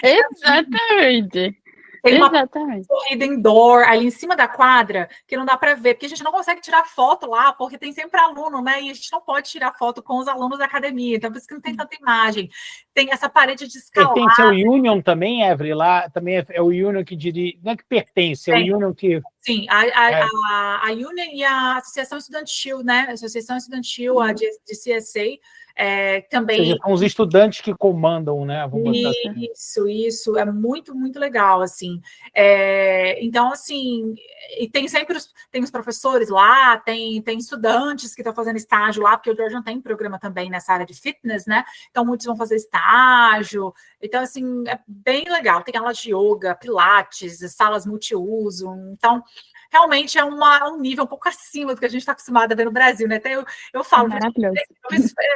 Exatamente. Tem uma Exatamente. corrida indoor ali em cima da quadra que não dá para ver, porque a gente não consegue tirar foto lá, porque tem sempre aluno, né? E a gente não pode tirar foto com os alunos da academia, então por isso que não tem tanta imagem. Tem essa parede de escalar. Pertence ao Union também, Evelyn? Lá também é o Union que dirige. Não é que pertence, é o Union que. Sim, a Union e a Associação Estudantil, né? A Associação Estudantil, a de CSA, também. Ou seja, são os estudantes que comandam, né? Vamos botar assim. Isso, é muito, muito legal, assim. Então, assim, e tem sempre tem os professores lá, tem estudantes que estão fazendo estágio lá, porque o Georgian tem programa também nessa área de fitness, né? Então, muitos vão fazer estágio. Então, assim, é bem legal. Tem aulas de yoga, pilates, salas multiuso. Então, realmente é um nível um pouco acima do que a gente está acostumado a ver no Brasil, né? Até eu falo,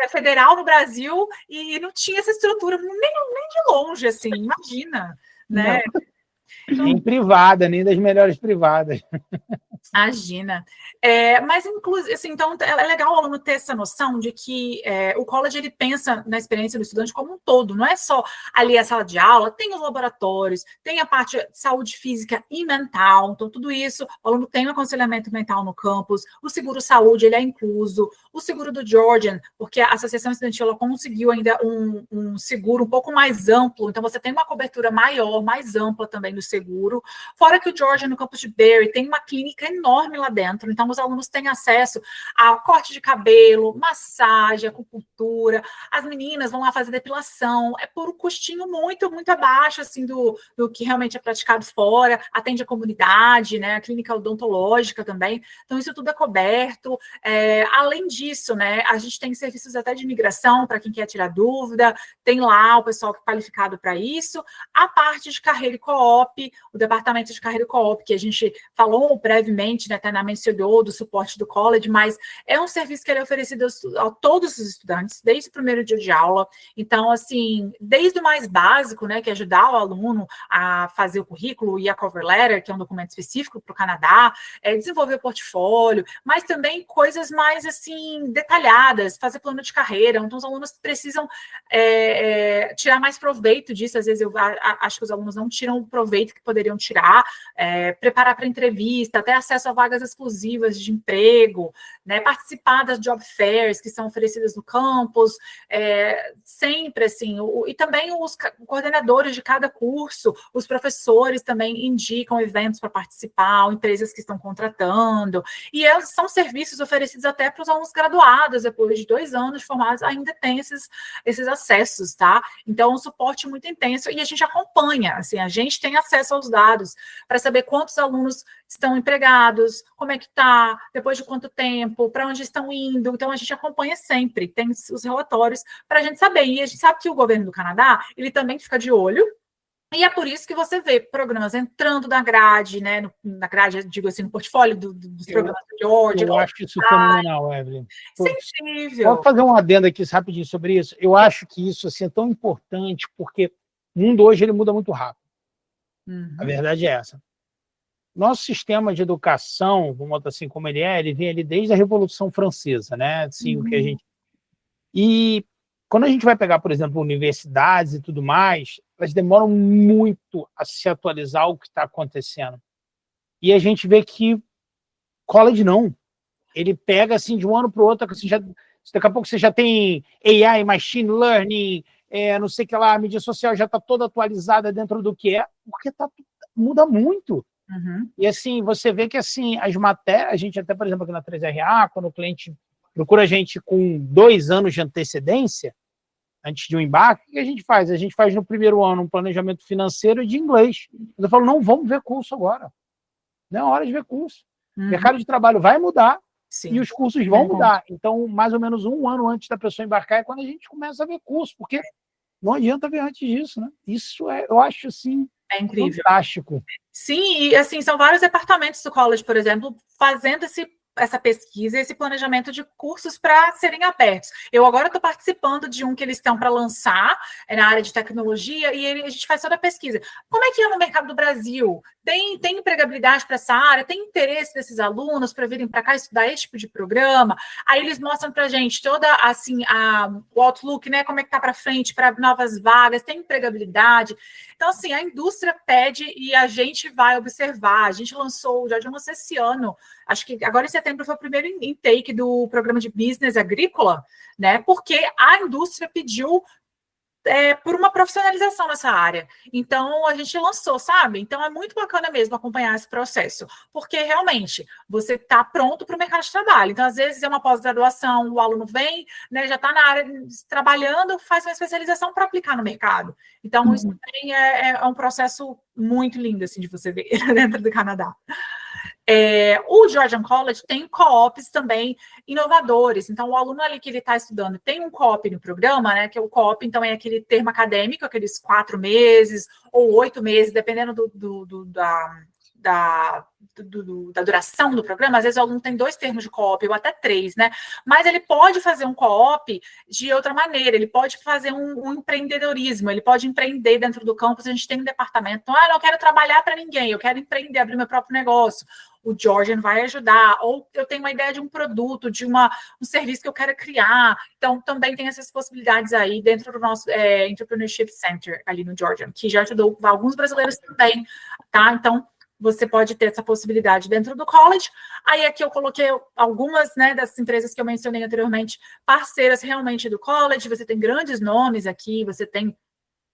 federal no Brasil e não tinha essa estrutura nem de longe, assim, imagina, né? Então, nem privada, nem das melhores privadas. Imagina. Mas, inclusive, assim, então, é legal o aluno ter essa noção de que o college, ele pensa na experiência do estudante como um todo, não é só ali a sala de aula, tem os laboratórios, tem a parte de saúde física e mental, então tudo isso, o aluno tem um aconselhamento mental no campus, o seguro-saúde, ele é incluso, o seguro do Georgian, porque a Associação Estudantil, ela conseguiu ainda um seguro um pouco mais amplo, então você tem uma cobertura maior, mais ampla também do seguro, fora que o Georgian, no campus de Barry, tem uma clínica enorme lá dentro, então os alunos têm acesso a corte de cabelo, massagem, acupuntura, as meninas vão lá fazer depilação, por um custinho muito, muito abaixo, assim, do que realmente é praticado fora, atende a comunidade, né, a clínica odontológica também, então isso tudo é coberto. Além disso, né, a gente tem serviços até de imigração, para quem quer tirar dúvida, tem lá o pessoal qualificado para isso, a parte de carreira e co-op, o departamento de carreira e co-op, que a gente falou brevemente, né, Tainá mencionou do suporte do college, mas é um serviço que ele é oferecido a todos os estudantes, desde o primeiro dia de aula. Então, assim, desde o mais básico, né, que é ajudar o aluno a fazer o currículo e a cover letter, que é um documento específico para o Canadá, desenvolver o portfólio, mas também coisas mais, assim, detalhadas, fazer plano de carreira. Então, os alunos precisam tirar mais proveito disso. Às vezes, eu acho que os alunos não tiram o proveito que poderiam tirar, preparar para entrevista, até acesso a vagas exclusivas de emprego, né, participar das job fairs que são oferecidas no campus, sempre assim, e também os coordenadores de cada curso, os professores também indicam eventos para participar, empresas que estão contratando, e são serviços oferecidos até para os alunos graduados, depois de 2 anos formados, ainda tem esses acessos, tá? Então, um suporte muito intenso, e a gente acompanha, assim, a gente tem acesso aos dados para saber quantos alunos estão empregados, como é que está, depois de quanto tempo, para onde estão indo. Então, a gente acompanha sempre, tem os relatórios para a gente saber. E a gente sabe que o governo do Canadá, ele também fica de olho, e é por isso que você vê programas entrando na grade, né? Na grade, digo assim, no portfólio dos programas do George. Eu acho isso fenomenal, Evelyn. Sensível. Vou fazer um adendo aqui rapidinho sobre isso. Eu acho que isso assim, é tão importante, porque o mundo hoje ele muda muito rápido. A verdade é essa. Nosso sistema de educação, vamos botar assim como ele vem ali desde a Revolução Francesa, né? Assim, o que a gente... E quando a gente vai pegar, por exemplo, universidades e tudo mais, elas demoram muito a se atualizar o que está acontecendo. E a gente vê que college não. Ele pega assim de um ano para o outro, assim, daqui a pouco você já tem AI, machine learning, não sei o que lá, a mídia social já está toda atualizada dentro do que porque muda muito. E assim, você vê que assim, as matérias, a gente até, por exemplo, aqui na 3RA, quando o cliente procura a gente com 2 anos de antecedência, antes de um embarque, o que a gente faz? A gente faz no primeiro ano um planejamento financeiro de inglês. Eu falo, não, vamos ver curso agora. Não é hora de ver curso. O mercado de trabalho vai mudar. Sim. E os cursos vão mudar. Então, mais ou menos 1 ano antes da pessoa embarcar é quando a gente começa a ver curso, porque não adianta ver antes disso, né? Isso eu acho, assim, incrível. Fantástico. Sim, e assim, são vários departamentos do college, por exemplo, fazendo essa pesquisa, esse planejamento de cursos para serem abertos. Eu agora estou participando de um que eles estão para lançar na área de tecnologia, e a gente faz toda a pesquisa. Como é que é no mercado do Brasil? tem empregabilidade para essa área, tem interesse desses alunos para virem para cá estudar esse tipo de programa. Aí eles mostram para a gente toda assim o outlook, né? Como é que está para frente, para novas vagas, tem empregabilidade. Então, assim, a indústria pede e a gente vai observar. A gente lançou, já lançou esse ano, acho que agora em setembro foi o primeiro intake do programa de business agrícola, né? Porque a indústria pediu por uma profissionalização nessa área. Então, a gente lançou, sabe? Então, é muito bacana mesmo acompanhar esse processo, porque realmente você está pronto para o mercado de trabalho. Então, às vezes, é uma pós-graduação, o aluno vem, né, já está na área trabalhando, faz uma especialização para aplicar no mercado. Então, isso também é um processo muito lindo, assim, de você ver dentro do Canadá. O Georgian College tem co-ops também inovadores. Então, o aluno ali que ele está estudando tem um co-op no programa, né? Que é o co-op, então, é aquele termo acadêmico, aqueles 4 meses ou 8 meses, dependendo da duração do programa. Às vezes o aluno tem 2 termos de co-op, ou até 3, né? Mas ele pode fazer um co-op de outra maneira, ele pode fazer um empreendedorismo, ele pode empreender dentro do campus. A gente tem um departamento, então, não quero trabalhar para ninguém, eu quero empreender, abrir meu próprio negócio. O Georgian vai ajudar, ou eu tenho uma ideia de um produto, de um serviço que eu quero criar. Então, também tem essas possibilidades aí dentro do nosso Entrepreneurship Center, ali no Georgian, que já ajudou alguns brasileiros também, tá? Então, você pode ter essa possibilidade dentro do college. Aí aqui eu coloquei algumas, né, das empresas que eu mencionei anteriormente, parceiras realmente do college. Você tem grandes nomes aqui, você tem,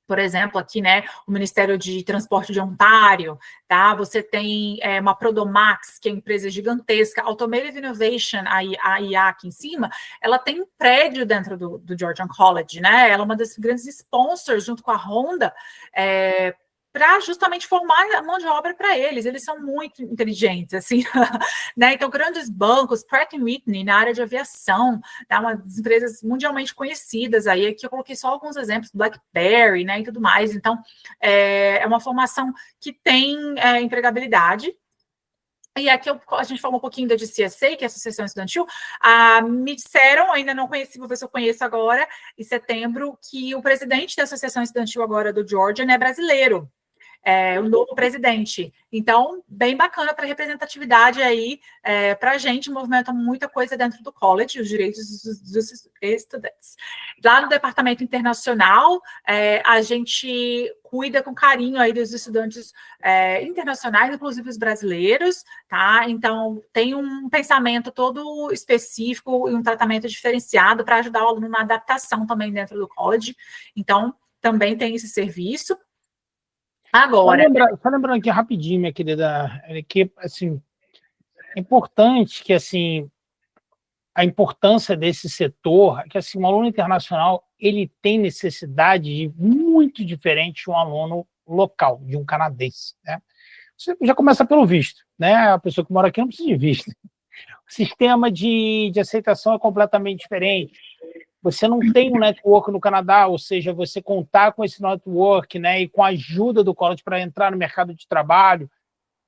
por exemplo, aqui, né, o Ministério de Transporte de Ontário, tá? Você tem uma Prodomax, que é uma empresa gigantesca, Automotive Innovation, a IA aqui em cima, ela tem um prédio dentro do Georgian College, né? Ela é uma das grandes sponsors, junto com a Honda, para justamente formar a mão de obra para eles. Eles são muito inteligentes, assim, né? Então, grandes bancos, Pratt & Whitney, na área de aviação, tá? Uma das empresas mundialmente conhecidas aí. Aqui eu coloquei só alguns exemplos, BlackBerry, né, e tudo mais. Então, é uma formação que tem empregabilidade. E aqui a gente falou um pouquinho da GCSA, que é a Associação Estudantil. Me disseram, ainda não conheci, vou ver se eu conheço agora, em setembro, que o presidente da Associação Estudantil agora do Georgian é brasileiro. O novo presidente. Então, bem bacana para representatividade aí, para a gente, movimenta muita coisa dentro do college, os direitos dos estudantes. Lá no departamento internacional, a gente cuida com carinho aí dos estudantes internacionais, inclusive os brasileiros, tá? Então, tem um pensamento todo específico e um tratamento diferenciado para ajudar o aluno na adaptação também dentro do college. Então, também tem esse serviço. Agora. Só lembrando aqui rapidinho, minha querida, que assim, é importante que assim, a importância desse setor, que assim, um aluno internacional ele tem necessidade muito diferente de um aluno local, de um canadense, né? Você já começa pelo visto, né? A pessoa que mora aqui não precisa de visto. O sistema de aceitação é completamente diferente. Você não tem um network no Canadá, ou seja, você contar com esse network, né, e com a ajuda do college para entrar no mercado de trabalho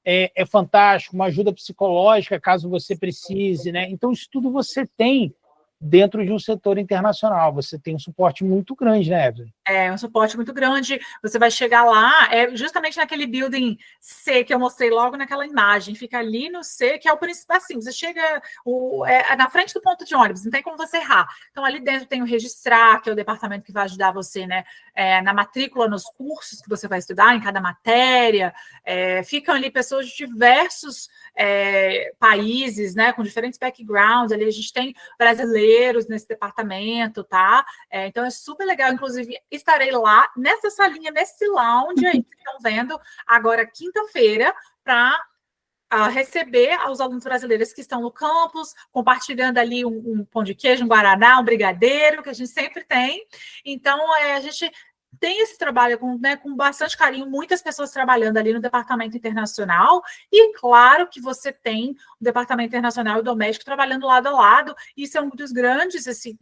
é fantástico, uma ajuda psicológica caso você precise, né? Então, isso tudo você tem dentro de um setor internacional. Você tem um suporte muito grande, né, Evelyn? Um suporte muito grande. Você vai chegar lá, justamente naquele building C que eu mostrei logo naquela imagem, fica ali no C, que é o principal, assim, você chega na frente do ponto de ônibus, não tem como você errar. Então, ali dentro tem o registrar, que é o departamento que vai ajudar você, né, na matrícula, nos cursos que você vai estudar, em cada matéria. Ficam ali pessoas de diversos países, né, com diferentes backgrounds. Ali a gente tem brasileiros nesse departamento, tá? Então, é super legal, inclusive, estarei lá nessa salinha, nesse lounge aí que estão vendo agora quinta-feira para receber os alunos brasileiros que estão no campus, compartilhando ali um pão de queijo, um guaraná, um brigadeiro, que a gente sempre tem. Então, a gente tem esse trabalho com bastante carinho, muitas pessoas trabalhando ali no departamento internacional, e claro que você tem o departamento internacional e o doméstico trabalhando lado a lado. Isso é um dos grandes assim,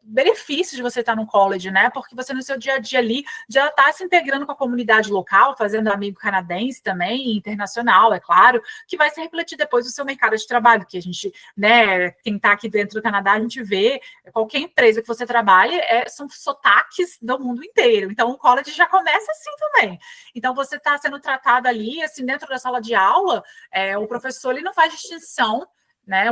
benefícios de você estar no college, né? Porque você no seu dia a dia ali já está se integrando com a comunidade local, fazendo amigo canadense também, internacional, é claro, que vai se refletir depois no seu mercado de trabalho, que a gente, né, quem está aqui dentro do Canadá, a gente vê qualquer empresa que você trabalhe, são sotaques do mundo inteiro. Então, o college já começa assim também. Então, você está sendo tratado ali, assim, dentro da sala de aula, o professor ele não faz distinção, né,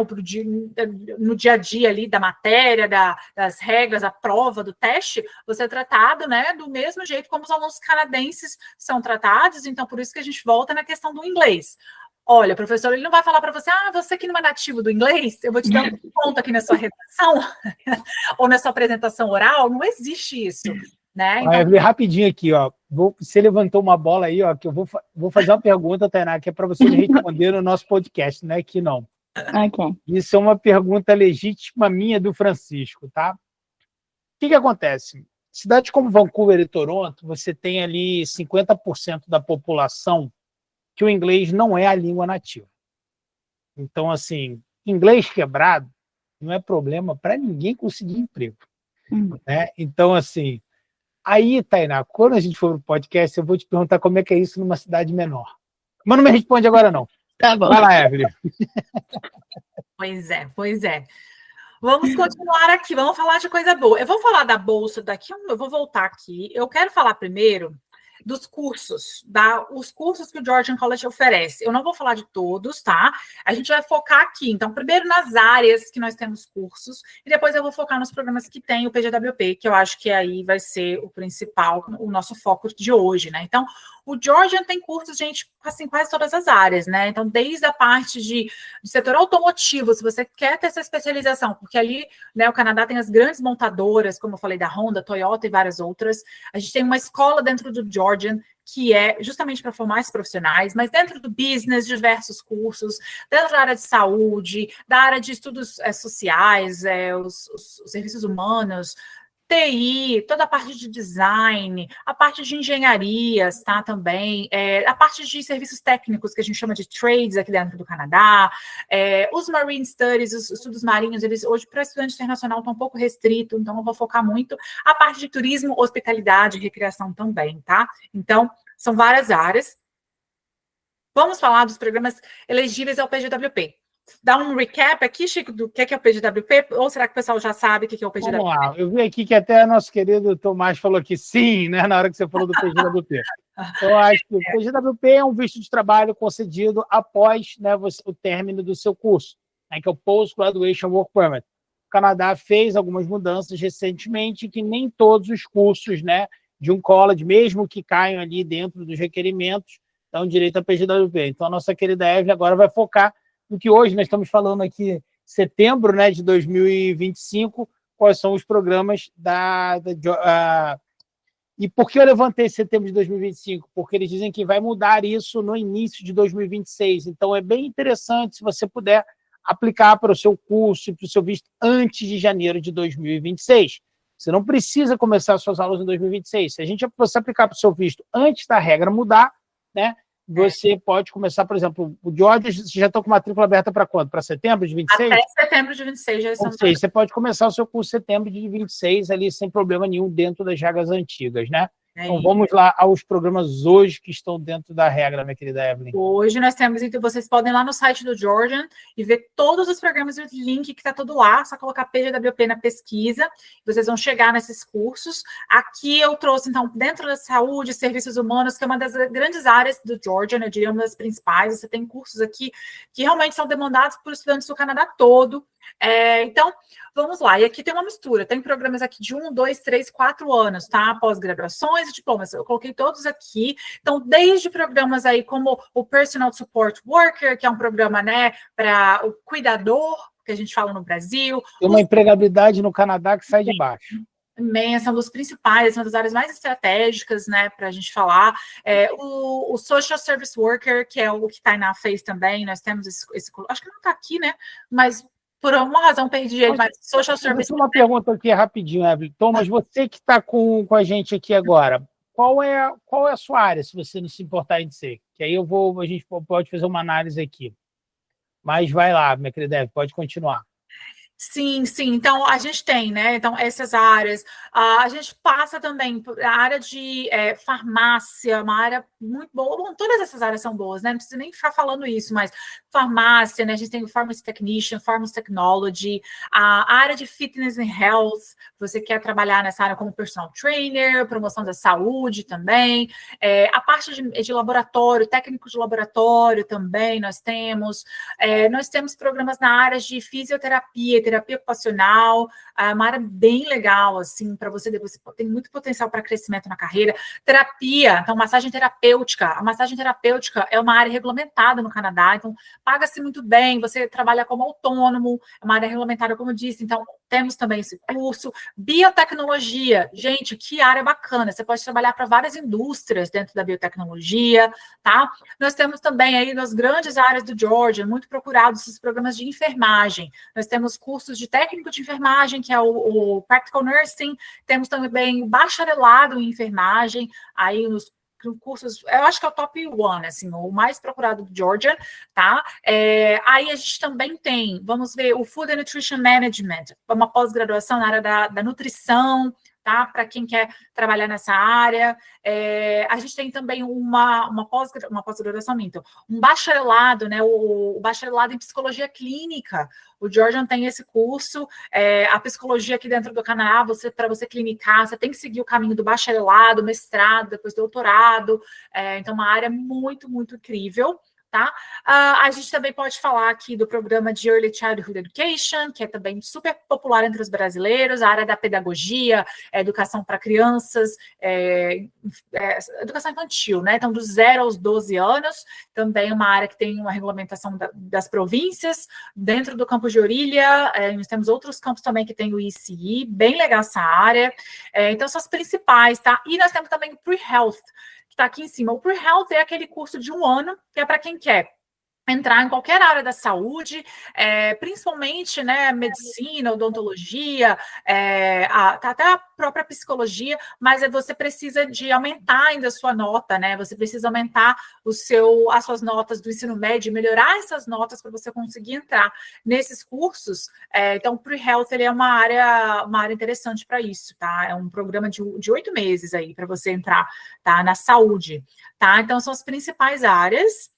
no dia a dia ali da matéria, das regras, a prova, do teste, você é tratado, né, do mesmo jeito como os alunos canadenses são tratados. Então, por isso que a gente volta na questão do inglês. Olha, professor, ele não vai falar para você, você que não é nativo do inglês, eu vou te dar um ponto aqui na sua redação ou na sua apresentação oral. Não existe isso, né? Então... rapidinho aqui, ó. Você levantou uma bola aí, ó, que eu vou fazer uma pergunta, Tainá, que é para você responder no nosso podcast, né? Que não. Okay. Isso é uma pergunta legítima minha do Francisco, tá? O que acontece? Cidades como Vancouver e Toronto, você tem ali 50% da população que o inglês não é a língua nativa. Então, assim, inglês quebrado não é problema para ninguém conseguir emprego. Né? Então, assim, aí, Tainá, quando a gente for pro podcast, eu vou te perguntar como é que é isso numa cidade menor. Mas não me responde agora, não. Tá bom. Vai lá, Evelyn. Pois é. Vamos continuar aqui, vamos falar de coisa boa. Eu vou falar da bolsa daqui, eu vou voltar aqui. Eu quero falar primeiro dos cursos, os cursos que o Georgian College oferece. Eu não vou falar de todos, tá? A gente vai focar aqui. Então, primeiro nas áreas que nós temos cursos, e depois eu vou focar nos programas que tem o PGWP, que eu acho que aí vai ser o principal, o nosso foco de hoje, né? Então, o Georgian tem cursos, gente, assim, quase todas as áreas, né? Então, desde a parte do setor automotivo, se você quer ter essa especialização, porque ali, né, o Canadá tem as grandes montadoras, como eu falei, da Honda, Toyota e várias outras. A gente tem uma escola dentro do Georgian, que é justamente para formar esses profissionais, mas dentro do business, diversos cursos, dentro da área de saúde, da área de estudos sociais, os serviços humanos, TI, toda a parte de design, a parte de engenharias, tá, também, a parte de serviços técnicos, que a gente chama de trades aqui dentro do Canadá, os marine studies, os estudos marinhos, eles hoje, para estudante internacional, estão um pouco restrito, então eu vou focar muito a parte de turismo, hospitalidade e recreação também, tá? Então, são várias áreas. Vamos falar dos programas elegíveis ao PGWP. Dá um recap aqui, Chico, do que é o PGWP? Ou será que o pessoal já sabe o que é o PGWP? Vamos lá, eu vi aqui que até nosso querido Tomás falou que sim, né, na hora que você falou do PGWP. Eu acho que o PGWP é um visto de trabalho concedido após, né, o término do seu curso, né, que é o Post Graduation Work Permit. O Canadá fez algumas mudanças recentemente que nem todos os cursos, né, de um college, mesmo que caiam ali dentro dos requerimentos, dão direito a PGWP. Então, a nossa querida Evelyn agora vai focar no que hoje nós estamos falando aqui, setembro, né, de 2025, quais são os programas E por que eu levantei setembro de 2025? Porque eles dizem que vai mudar isso no início de 2026. Então, é bem interessante se você puder aplicar para o seu curso e para o seu visto antes de janeiro de 2026. Você não precisa começar suas aulas em 2026. Se você aplicar para o seu visto antes da regra mudar, né, você pode começar, por exemplo, o Georgia, você já está com matrícula aberta para quando? Para setembro de 26? Até setembro de 26 já estão. Ou seja, você pode começar o seu curso em setembro de 26 ali sem problema nenhum dentro das regras antigas, né? Então, vamos lá aos programas hoje que estão dentro da regra, minha querida Evelyn. Hoje nós temos, então, vocês podem ir lá no site do Georgian e ver todos os programas e o link que está tudo lá, só colocar PGWP na pesquisa, vocês vão chegar nesses cursos. Aqui eu trouxe, então, dentro da saúde e serviços humanos, que é uma das grandes áreas do Georgian, eu diria uma das principais. Você tem cursos aqui que realmente são demandados por estudantes do Canadá todo. Então, vamos lá. E aqui tem uma mistura. Tem programas aqui de 1, 2, 3, 4 anos, tá? Pós-graduações e diplomas. Eu coloquei todos aqui. Então, desde programas aí como o Personal Support Worker, que é um programa, né, para o cuidador, que a gente fala no Brasil. Tem uma empregabilidade no Canadá que sai de baixo. Imensa, um dos principais, uma das áreas mais estratégicas, né, para a gente falar. O Social Service Worker, que é o que Tainá fez também. Nós temos esse acho que não está aqui, né, mas por alguma razão perdi ele, mas Social Service... Uma pergunta aqui rapidinho, Evelyn. Thomas, você que está com a gente aqui agora, qual é a sua área, se você não se importar em dizer? Que aí a gente pode fazer uma análise aqui. Mas vai lá, minha querida Evelyn, pode continuar. Sim, sim. Então, a gente tem, né? Então, essas áreas. A gente passa também por a área de farmácia, uma área muito boa. Bom, todas essas áreas são boas, né? Não precisa nem ficar falando isso, mas farmácia, né? A gente tem o Pharmacy Technician, Pharmacy Technology, a área de Fitness and Health. Você quer trabalhar nessa área como personal trainer, promoção da saúde também. A parte de laboratório, técnico de laboratório também nós temos. Nós temos programas na área de fisioterapia, terapia ocupacional, uma área bem legal, assim, para você depois, tem muito potencial para crescimento na carreira. Terapia, então, massagem terapêutica. A massagem terapêutica é uma área regulamentada no Canadá, então, paga-se muito bem, você trabalha como autônomo, é uma área regulamentada, como eu disse, então, temos também esse curso. Biotecnologia, gente, que área bacana, você pode trabalhar para várias indústrias dentro da biotecnologia, tá? Nós temos também aí nas grandes áreas do Georgia, muito procurados esses programas de enfermagem. Nós temos cursos de técnico de enfermagem, que é o Practical Nursing, temos também o bacharelado em enfermagem, aí nos cursos, eu acho que é o top one, assim, o mais procurado do Georgia, tá? Aí a gente também tem, vamos ver, o Food and Nutrition Management, uma pós-graduação na área da nutrição, tá? Para quem quer trabalhar nessa área. A gente tem também uma pós-graduação, um bacharelado, né? O bacharelado em psicologia clínica. O Georgian tem esse curso. A psicologia aqui dentro do Canadá, para você clinicar, você tem que seguir o caminho do bacharelado, mestrado, depois doutorado. Então, uma área muito, muito incrível. Tá? A gente também pode falar aqui do programa de Early Childhood Education, que é também super popular entre os brasileiros, a área da pedagogia, educação para crianças, educação infantil, né? Então, dos 0 aos 12 anos, também uma área que tem uma regulamentação das províncias, dentro do campus de Orilha, nós temos outros campos também que tem o ICI, bem legal essa área. Então, são as principais, tá? E nós temos também o Pre-Health, que está aqui em cima. O Pre-Health é aquele curso de 1 ano, que é para quem quer entrar em qualquer área da saúde, principalmente, né, medicina, odontologia, até a própria psicologia, mas você precisa de aumentar ainda a sua nota, né? Você precisa aumentar as suas notas do ensino médio, melhorar essas notas para você conseguir entrar nesses cursos. Então, o Pre-Health ele é uma área interessante para isso, tá? É um programa de 8 meses aí para você entrar, tá? Na saúde, tá? Então, são as principais áreas.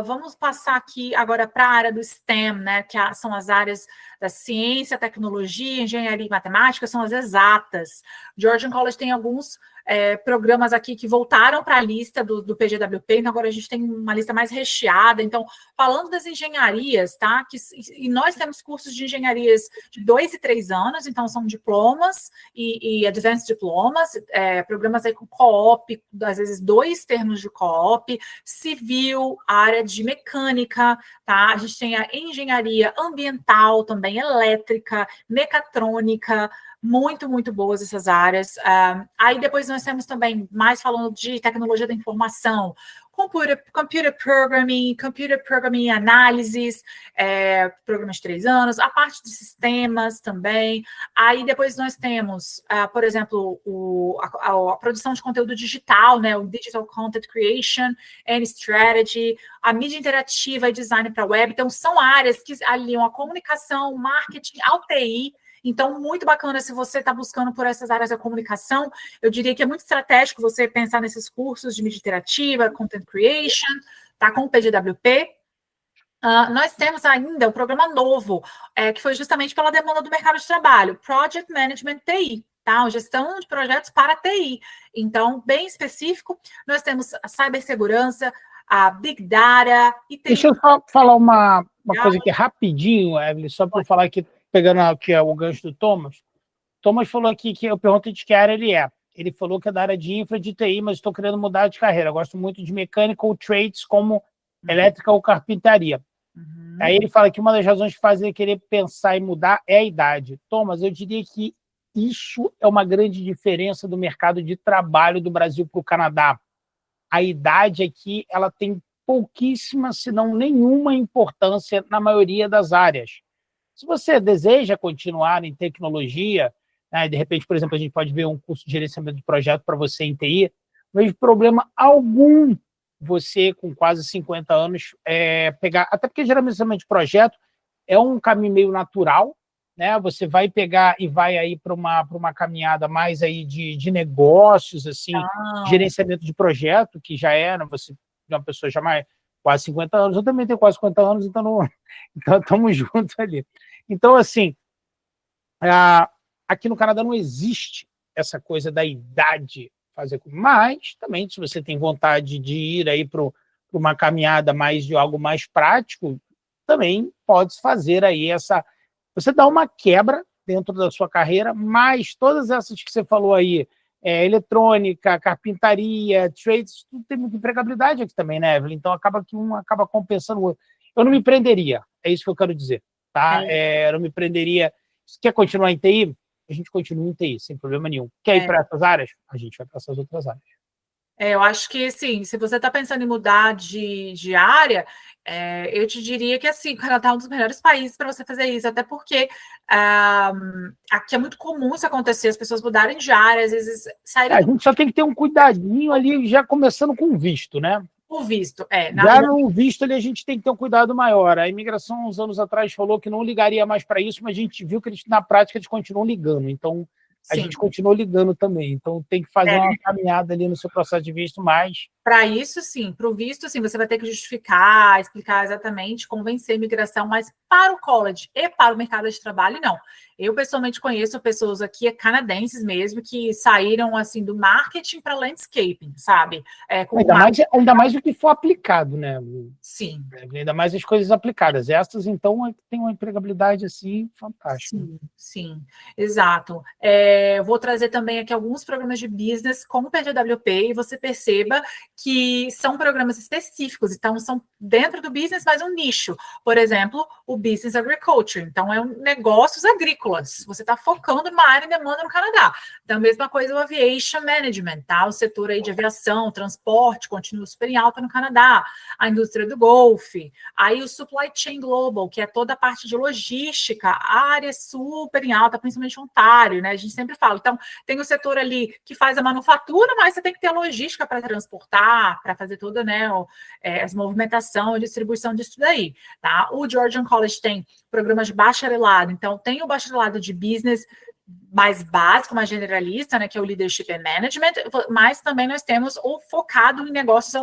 Vamos passar aqui agora para a área do STEM, né, que são as áreas da ciência, tecnologia, engenharia e matemática, são as exatas. Georgian College tem alguns programas aqui que voltaram para a lista do PGWP, então agora a gente tem uma lista mais recheada. Então, falando das engenharias, tá? E nós temos cursos de engenharias de 2 e 3 anos, então são diplomas e advanced diplomas, programas aí com co-op, às vezes 2 termos de co-op, civil, área de mecânica, tá? A gente tem a engenharia ambiental também, elétrica, mecatrônica, muito, muito boas essas áreas. Aí depois nós temos também, mais falando de tecnologia da informação, computer programming análises, programas de 3 anos, a parte de sistemas também. Aí depois nós temos, por exemplo, a produção de conteúdo digital, né, o Digital Content Creation and Strategy, a mídia interativa e design para web. Então, são áreas que aliam a comunicação, marketing, ao TI. Então, muito bacana se você está buscando por essas áreas da comunicação. Eu diria que é muito estratégico você pensar nesses cursos de mídia interativa, content creation, tá? Com o PGWP. Nós temos ainda um programa novo, que foi justamente pela demanda do mercado de trabalho, Project Management TI, tá? Gestão de projetos para TI. Então, bem específico, nós temos a cibersegurança, a Big Data... Deixa eu só falar uma coisa aqui rapidinho, Evelyn, só para falar aqui, pegando aqui o gancho do Thomas. Thomas falou aqui que eu pergunto de que área ele é. Ele falou que é da área de infra de TI, mas estou querendo mudar de carreira. Eu gosto muito de mecânica ou trades como elétrica ou carpintaria. Aí ele fala que uma das razões que faz ele querer pensar em mudar é a idade. Thomas, eu diria que isso é uma grande diferença do mercado de trabalho do Brasil para o Canadá. A idade aqui ela tem pouquíssima, se não nenhuma importância na maioria das áreas. Se você deseja continuar em tecnologia, né, de repente, por exemplo, a gente pode ver um curso de gerenciamento de projeto para você em TI, não vejo problema algum você, com quase 50 anos, pegar, até porque gerenciamento de projeto é um caminho meio natural, né? Você vai pegar e vai aí para uma caminhada mais aí de negócios, assim, gerenciamento de projeto, que já era, você é uma pessoa já mais quase 50 anos, eu também tenho quase 50 anos, então estamos juntos ali. Então, assim, aqui no Canadá não existe essa coisa da idade fazer, mas também, se você tem vontade de ir aí para uma caminhada mais de algo mais prático, também pode fazer aí você dá uma quebra dentro da sua carreira, mas todas essas que você falou aí, eletrônica, carpintaria, trades, tudo tem muita empregabilidade aqui também, né, Evelyn? Então acaba que um acaba compensando o outro. Eu não me prenderia, é isso que eu quero dizer, tá? Eu não me prenderia. Se quer continuar em TI, a gente continua em TI, sem problema nenhum. Quer ir para essas áreas? A gente vai para essas outras áreas. Eu acho que, assim, se você está pensando em mudar de área, eu te diria que, assim, o Canadá é um dos melhores países para você fazer isso, até porque aqui é muito comum isso acontecer, as pessoas mudarem de área, às vezes saírem A gente só tem que ter um cuidadinho ali, já começando com o visto, né? O visto, Já no visto ali a gente tem que ter um cuidado maior. A imigração, uns anos atrás, falou que não ligaria mais para isso, mas a gente viu que na prática eles continuam ligando. Então, a gente continuou ligando também. Então, tem que fazer uma caminhada ali no seu processo de visto mais. Para isso, sim. Para o visto, sim, você vai ter que justificar, explicar exatamente, convencer a imigração, mas para o college e para o mercado de trabalho, não. Eu, pessoalmente, conheço pessoas aqui, canadenses mesmo, que saíram, assim, do marketing para landscaping, sabe? Ainda mais o que for aplicado, né? Sim. Ainda mais as coisas aplicadas. Essas, então, tem uma empregabilidade, assim, fantástica. Sim, exato. Vou trazer também aqui alguns programas de business com o PGWP e você perceba que são programas específicos, então são dentro do business, mas um nicho. Por exemplo, o Business Agriculture, então negócios agrícolas. Você está focando numa área em demanda no Canadá. Então, a mesma coisa o Aviation Management, tá? O setor aí de aviação, transporte, continua super em alta no Canadá. A indústria do golfe. Aí o Supply Chain Global, que é toda a parte de logística, a área super em alta, principalmente Ontário, né? A gente sempre fala. Então, tem o setor ali que faz a manufatura, mas você tem que ter a logística para transportar, para fazer toda, né, as movimentação e distribuição disso daí, tá? O Georgian College tem programas de bacharelado, então tem o bacharelado de business mais básico, mais generalista, né, que é o Leadership and Management, mas também nós temos o focado em negócios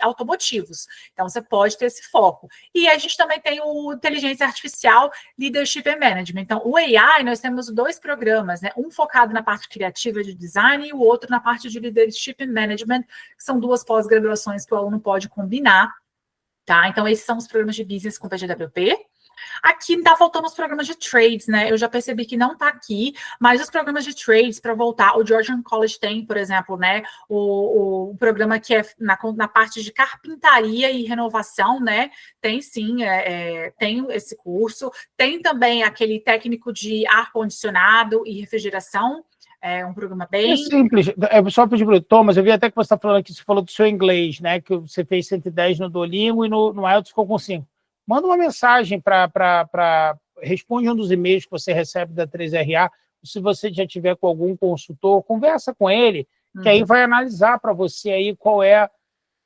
automotivos. Então, você pode ter esse foco. E a gente também tem o Inteligência Artificial, Leadership and Management. Então, o AI, nós temos 2 programas, né, um focado na parte criativa de design e o outro na parte de Leadership and Management, que são 2 pós-graduações que o aluno pode combinar, tá? Então, esses são os programas de business com PGWP. Aqui está faltando os programas de trades, né? Eu já percebi que não está aqui, mas os programas de trades, para voltar, o Georgian College tem, por exemplo, né? O programa que é na parte de carpintaria e renovação, né? Tem sim, tem esse curso. Tem também aquele técnico de ar-condicionado e refrigeração. É um programa bem... É simples. Só pedir para o Thomas, eu vi até que você está falando aqui, você falou do seu inglês, né? Que você fez 110 no Duolingo e no IELTS ficou com 5. Manda uma mensagem responde um dos e-mails que você recebe da 3RA. Se você já tiver com algum consultor, conversa com ele, que aí vai analisar para você aí qual é.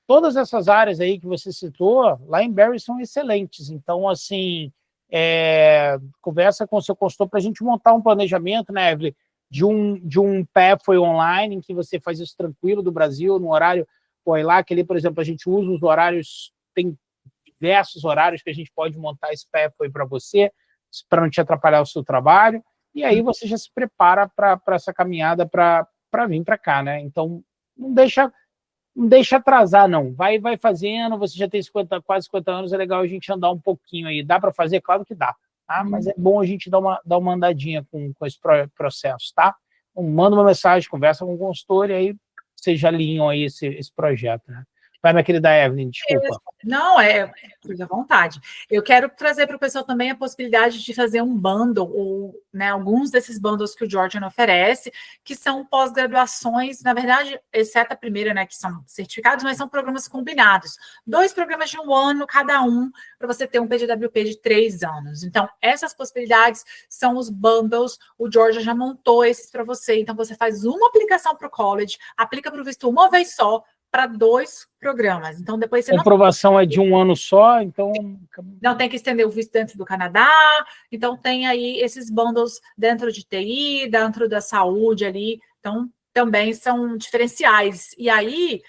Todas essas áreas aí que você citou, lá em Barrie são excelentes. Então, assim, conversa com o seu consultor para a gente montar um planejamento, né, Evelyn, de um pathway online, em que você faz isso tranquilo do Brasil, no horário, lá, que ali, por exemplo, a gente usa os horários, tem diversos horários que a gente pode montar esse pathway para você, para não te atrapalhar o seu trabalho, e aí você já se prepara para essa caminhada para vir para cá, né? Então, não deixa atrasar, não. Vai fazendo, você já tem quase 50 anos, é legal a gente andar um pouquinho aí. Dá para fazer? Claro que dá, tá? Mas é bom a gente dar uma andadinha com esse processo, tá? Então, manda uma mensagem, conversa com o consultor e aí vocês já alinham aí esse projeto, né? Vai, minha querida Evelyn, desculpa. Não, fique à vontade. Eu quero trazer para o pessoal também a possibilidade de fazer um bundle, ou, né, alguns desses bundles que o Georgian oferece, que são pós-graduações, na verdade, exceto a primeira, né, que são certificados, mas são programas combinados. 2 programas de 1 ano cada um, para você ter um PGWP de 3 anos. Então, essas possibilidades são os bundles, o Georgian já montou esses para você, então você faz uma aplicação para o college, aplica para o visto uma vez só, para 2 programas. Então, depois você A comprovação é de 1 ano só, então... Não tem que estender o visto dentro do Canadá. Então, tem aí esses bundles dentro de TI, dentro da saúde ali. Então, também são diferenciais. E aí,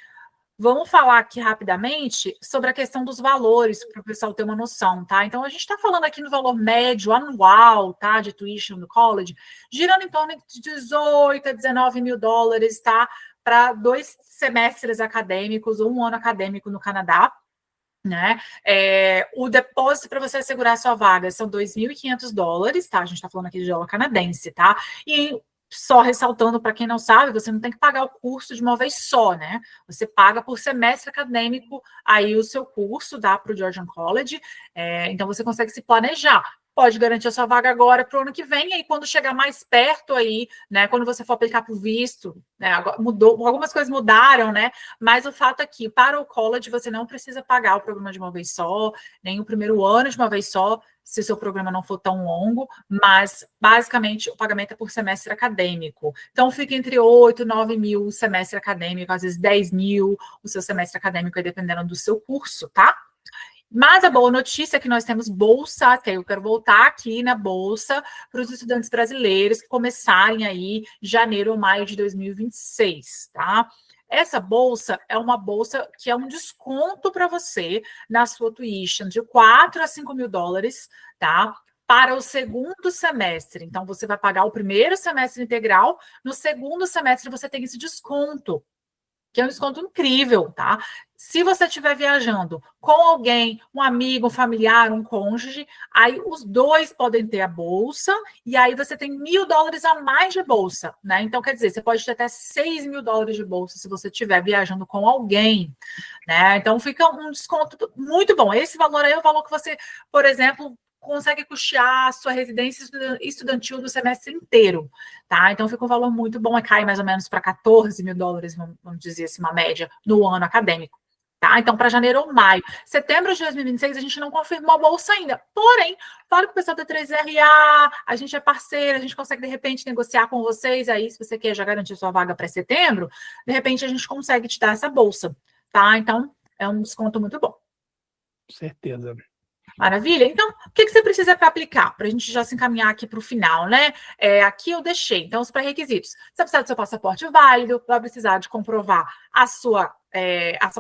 vamos falar aqui rapidamente sobre a questão dos valores, para o pessoal ter uma noção, tá? Então, a gente está falando aqui no valor médio anual, tá? De tuition no college, girando em torno de 18 a 19 mil dólares, tá? Para 2 semestres acadêmicos ou 1 ano acadêmico no Canadá, né? O depósito para você assegurar a sua vaga são 2.500 dólares, tá? A gente está falando aqui de dólar canadense, tá? E só ressaltando, para quem não sabe, você não tem que pagar o curso de uma vez só, né? Você paga por semestre acadêmico aí o seu curso, dá para o Georgian College, então você consegue se planejar. Pode garantir a sua vaga agora para o ano que vem, e aí quando chegar mais perto aí, né? Quando você for aplicar para o visto, né? Agora mudou, algumas coisas mudaram, né? Mas o fato é que para o college você não precisa pagar o programa de uma vez só, nem o primeiro ano de uma vez só, se o seu programa não for tão longo, mas basicamente o pagamento é por semestre acadêmico. Então fica entre 8 e 9 mil o semestre acadêmico, às vezes 10 mil o seu semestre acadêmico, dependendo do seu curso, tá? Mas a boa notícia é que nós temos bolsa, que eu quero voltar aqui na bolsa para os estudantes brasileiros que começarem aí janeiro ou maio de 2026, tá? Essa bolsa é uma bolsa que é um desconto para você na sua tuition de 4 a 5 mil dólares, tá? Para o segundo semestre. Então, você vai pagar o primeiro semestre integral, no segundo semestre você tem esse desconto, que é um desconto incrível, tá? Se você estiver viajando com alguém, um amigo, um familiar, um cônjuge, aí os dois podem ter a bolsa, e aí você tem 1.000 dólares a mais de bolsa, né? Então, quer dizer, você pode ter até 6 mil dólares de bolsa se você estiver viajando com alguém, né? Então, fica um desconto muito bom. Esse valor aí é o valor que você, por exemplo, consegue custear a sua residência estudantil do semestre inteiro, tá? Então fica um valor muito bom, cai mais ou menos para 14 mil dólares, vamos dizer assim, uma média, no ano acadêmico, tá? Então para janeiro ou maio. Setembro de 2026 a gente não confirmou a bolsa ainda, porém, fala com o pessoal da 3RA, a gente é parceiro, a gente consegue de repente negociar com vocês aí, se você quer já garantir sua vaga para setembro, de repente a gente consegue te dar essa bolsa, tá? Então é um desconto muito bom. Certeza. Maravilha. Então, o que você precisa para aplicar? Para a gente já se encaminhar aqui para o final, né? Aqui eu deixei, então, os pré-requisitos. Você vai precisar do seu passaporte válido, vai precisar de comprovar a sua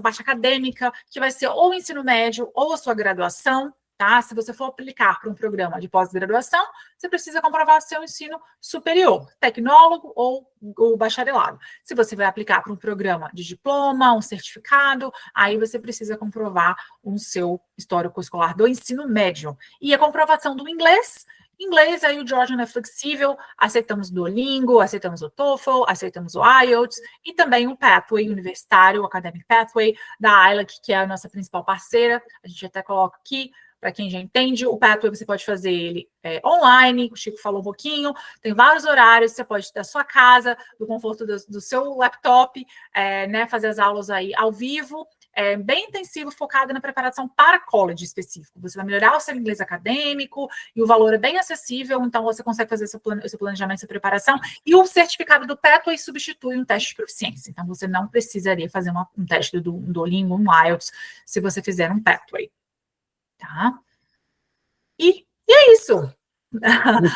parte acadêmica, que vai ser ou o ensino médio ou a sua graduação, tá? Se você for aplicar para um programa de pós-graduação, você precisa comprovar seu ensino superior, tecnólogo ou o bacharelado. Se você vai aplicar para um programa de diploma, um certificado, aí você precisa comprovar o seu histórico escolar do ensino médio. E a comprovação do inglês. Inglês, aí o Georgian é flexível, aceitamos o Duolingo, aceitamos o TOEFL, aceitamos o IELTS e também o Pathway universitário, o Academic Pathway da ILAC, que é a nossa principal parceira. A gente até coloca aqui, para quem já entende, o Pathway você pode fazer ele online, o Chico falou um pouquinho, tem vários horários, você pode da sua casa, do conforto do seu laptop, né, fazer as aulas aí ao vivo, bem intensivo, focado na preparação para college específico. Você vai melhorar o seu inglês acadêmico e o valor é bem acessível, então você consegue fazer o seu planejamento, sua preparação, e o certificado do Pathway substitui um teste de proficiência. Então você não precisaria fazer um teste do Duolingo, um IELTS, se você fizer um Pathway. Tá? E é isso.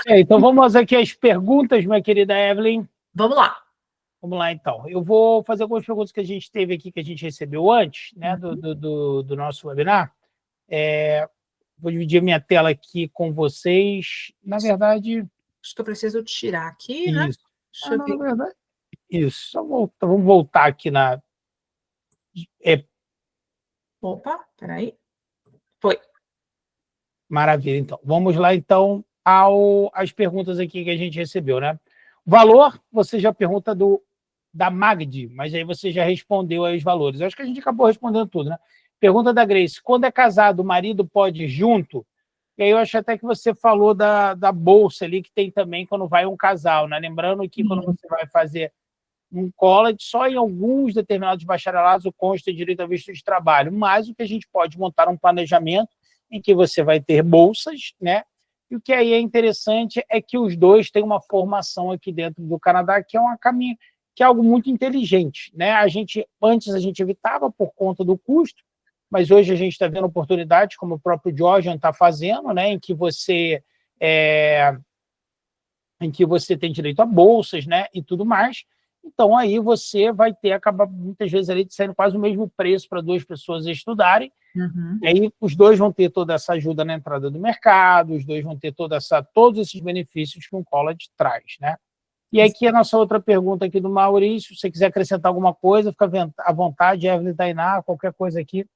Então vamos aqui às perguntas, minha querida Evelyn. Vamos lá. Vamos lá, então. Eu vou fazer algumas perguntas que a gente teve aqui, que a gente recebeu antes, né, do nosso webinar. Vou dividir minha tela aqui com vocês. Na verdade... Acho que eu preciso tirar aqui, né? Isso. Na verdade, isso. Só vamos voltar aqui na... Opa, peraí. Foi. Maravilha, então. Vamos lá, então, às perguntas aqui que a gente recebeu, né? Valor, você já pergunta da Magdi, mas aí você já respondeu aí os valores. Eu acho que a gente acabou respondendo tudo, né? Pergunta da Grace, quando é casado, o marido pode ir junto? E aí eu acho até que você falou da bolsa ali, que tem também quando vai um casal, né? Lembrando que quando você vai fazer um college, só em alguns determinados bacharelados o cônjuge tem direito a visto de trabalho, mas o que a gente pode montar um planejamento em que você vai ter bolsas, né? E o que aí é interessante é que os dois têm uma formação aqui dentro do Canadá, que é um caminho que é algo muito inteligente, né? Antes a gente evitava por conta do custo, mas hoje a gente está vendo oportunidades, como o próprio Georgian está fazendo, né? Em que você tem direito a bolsas, né? E tudo mais. Então, aí você vai acabar muitas vezes ali saindo quase o mesmo preço para 2 pessoas estudarem. Uhum. E aí os 2 vão ter toda essa ajuda na entrada do mercado, os 2 vão ter todos esses benefícios que um college traz, né? E aqui a nossa outra pergunta aqui do Maurício, se você quiser acrescentar alguma coisa, fica à vontade, Evelyn, Tainá, qualquer coisa aqui.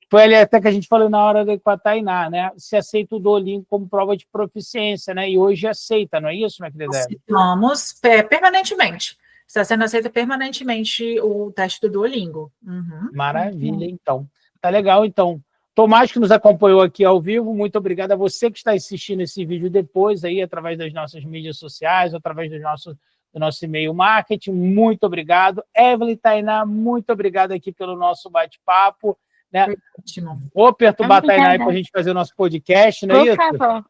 Foi ali até que a gente falou na hora com a Tainá, né? Se aceita o Duolingo como prova de proficiência, né? E hoje aceita, não é isso, minha querida? Aceitamos permanentemente. Está sendo aceito permanentemente o teste do Duolingo. Uhum. Maravilha, então. Tá legal, então. Tomás, que nos acompanhou aqui ao vivo, muito obrigado a você que está assistindo esse vídeo depois, aí, através das nossas mídias sociais, através do nosso e-mail marketing. Muito obrigado. Evelyn, Tainá, muito obrigado aqui pelo nosso bate-papo. Né? Ótimo. Vou perturbar a Tainá para a gente fazer o nosso podcast, não é isso? Por favor.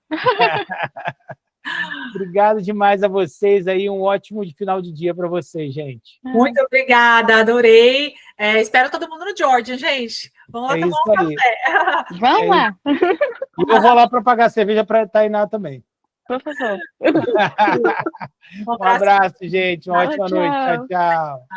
Obrigado demais a vocês aí, um ótimo final de dia para vocês, gente. Muito obrigada, adorei. Espero todo mundo no Georgian, gente. Vamos lá tomar um café. Vamos lá. E eu vou lá para pagar cerveja para a Tainá também. Por favor. Um abraço, gente. Uma ótima noite. Tchau, tchau.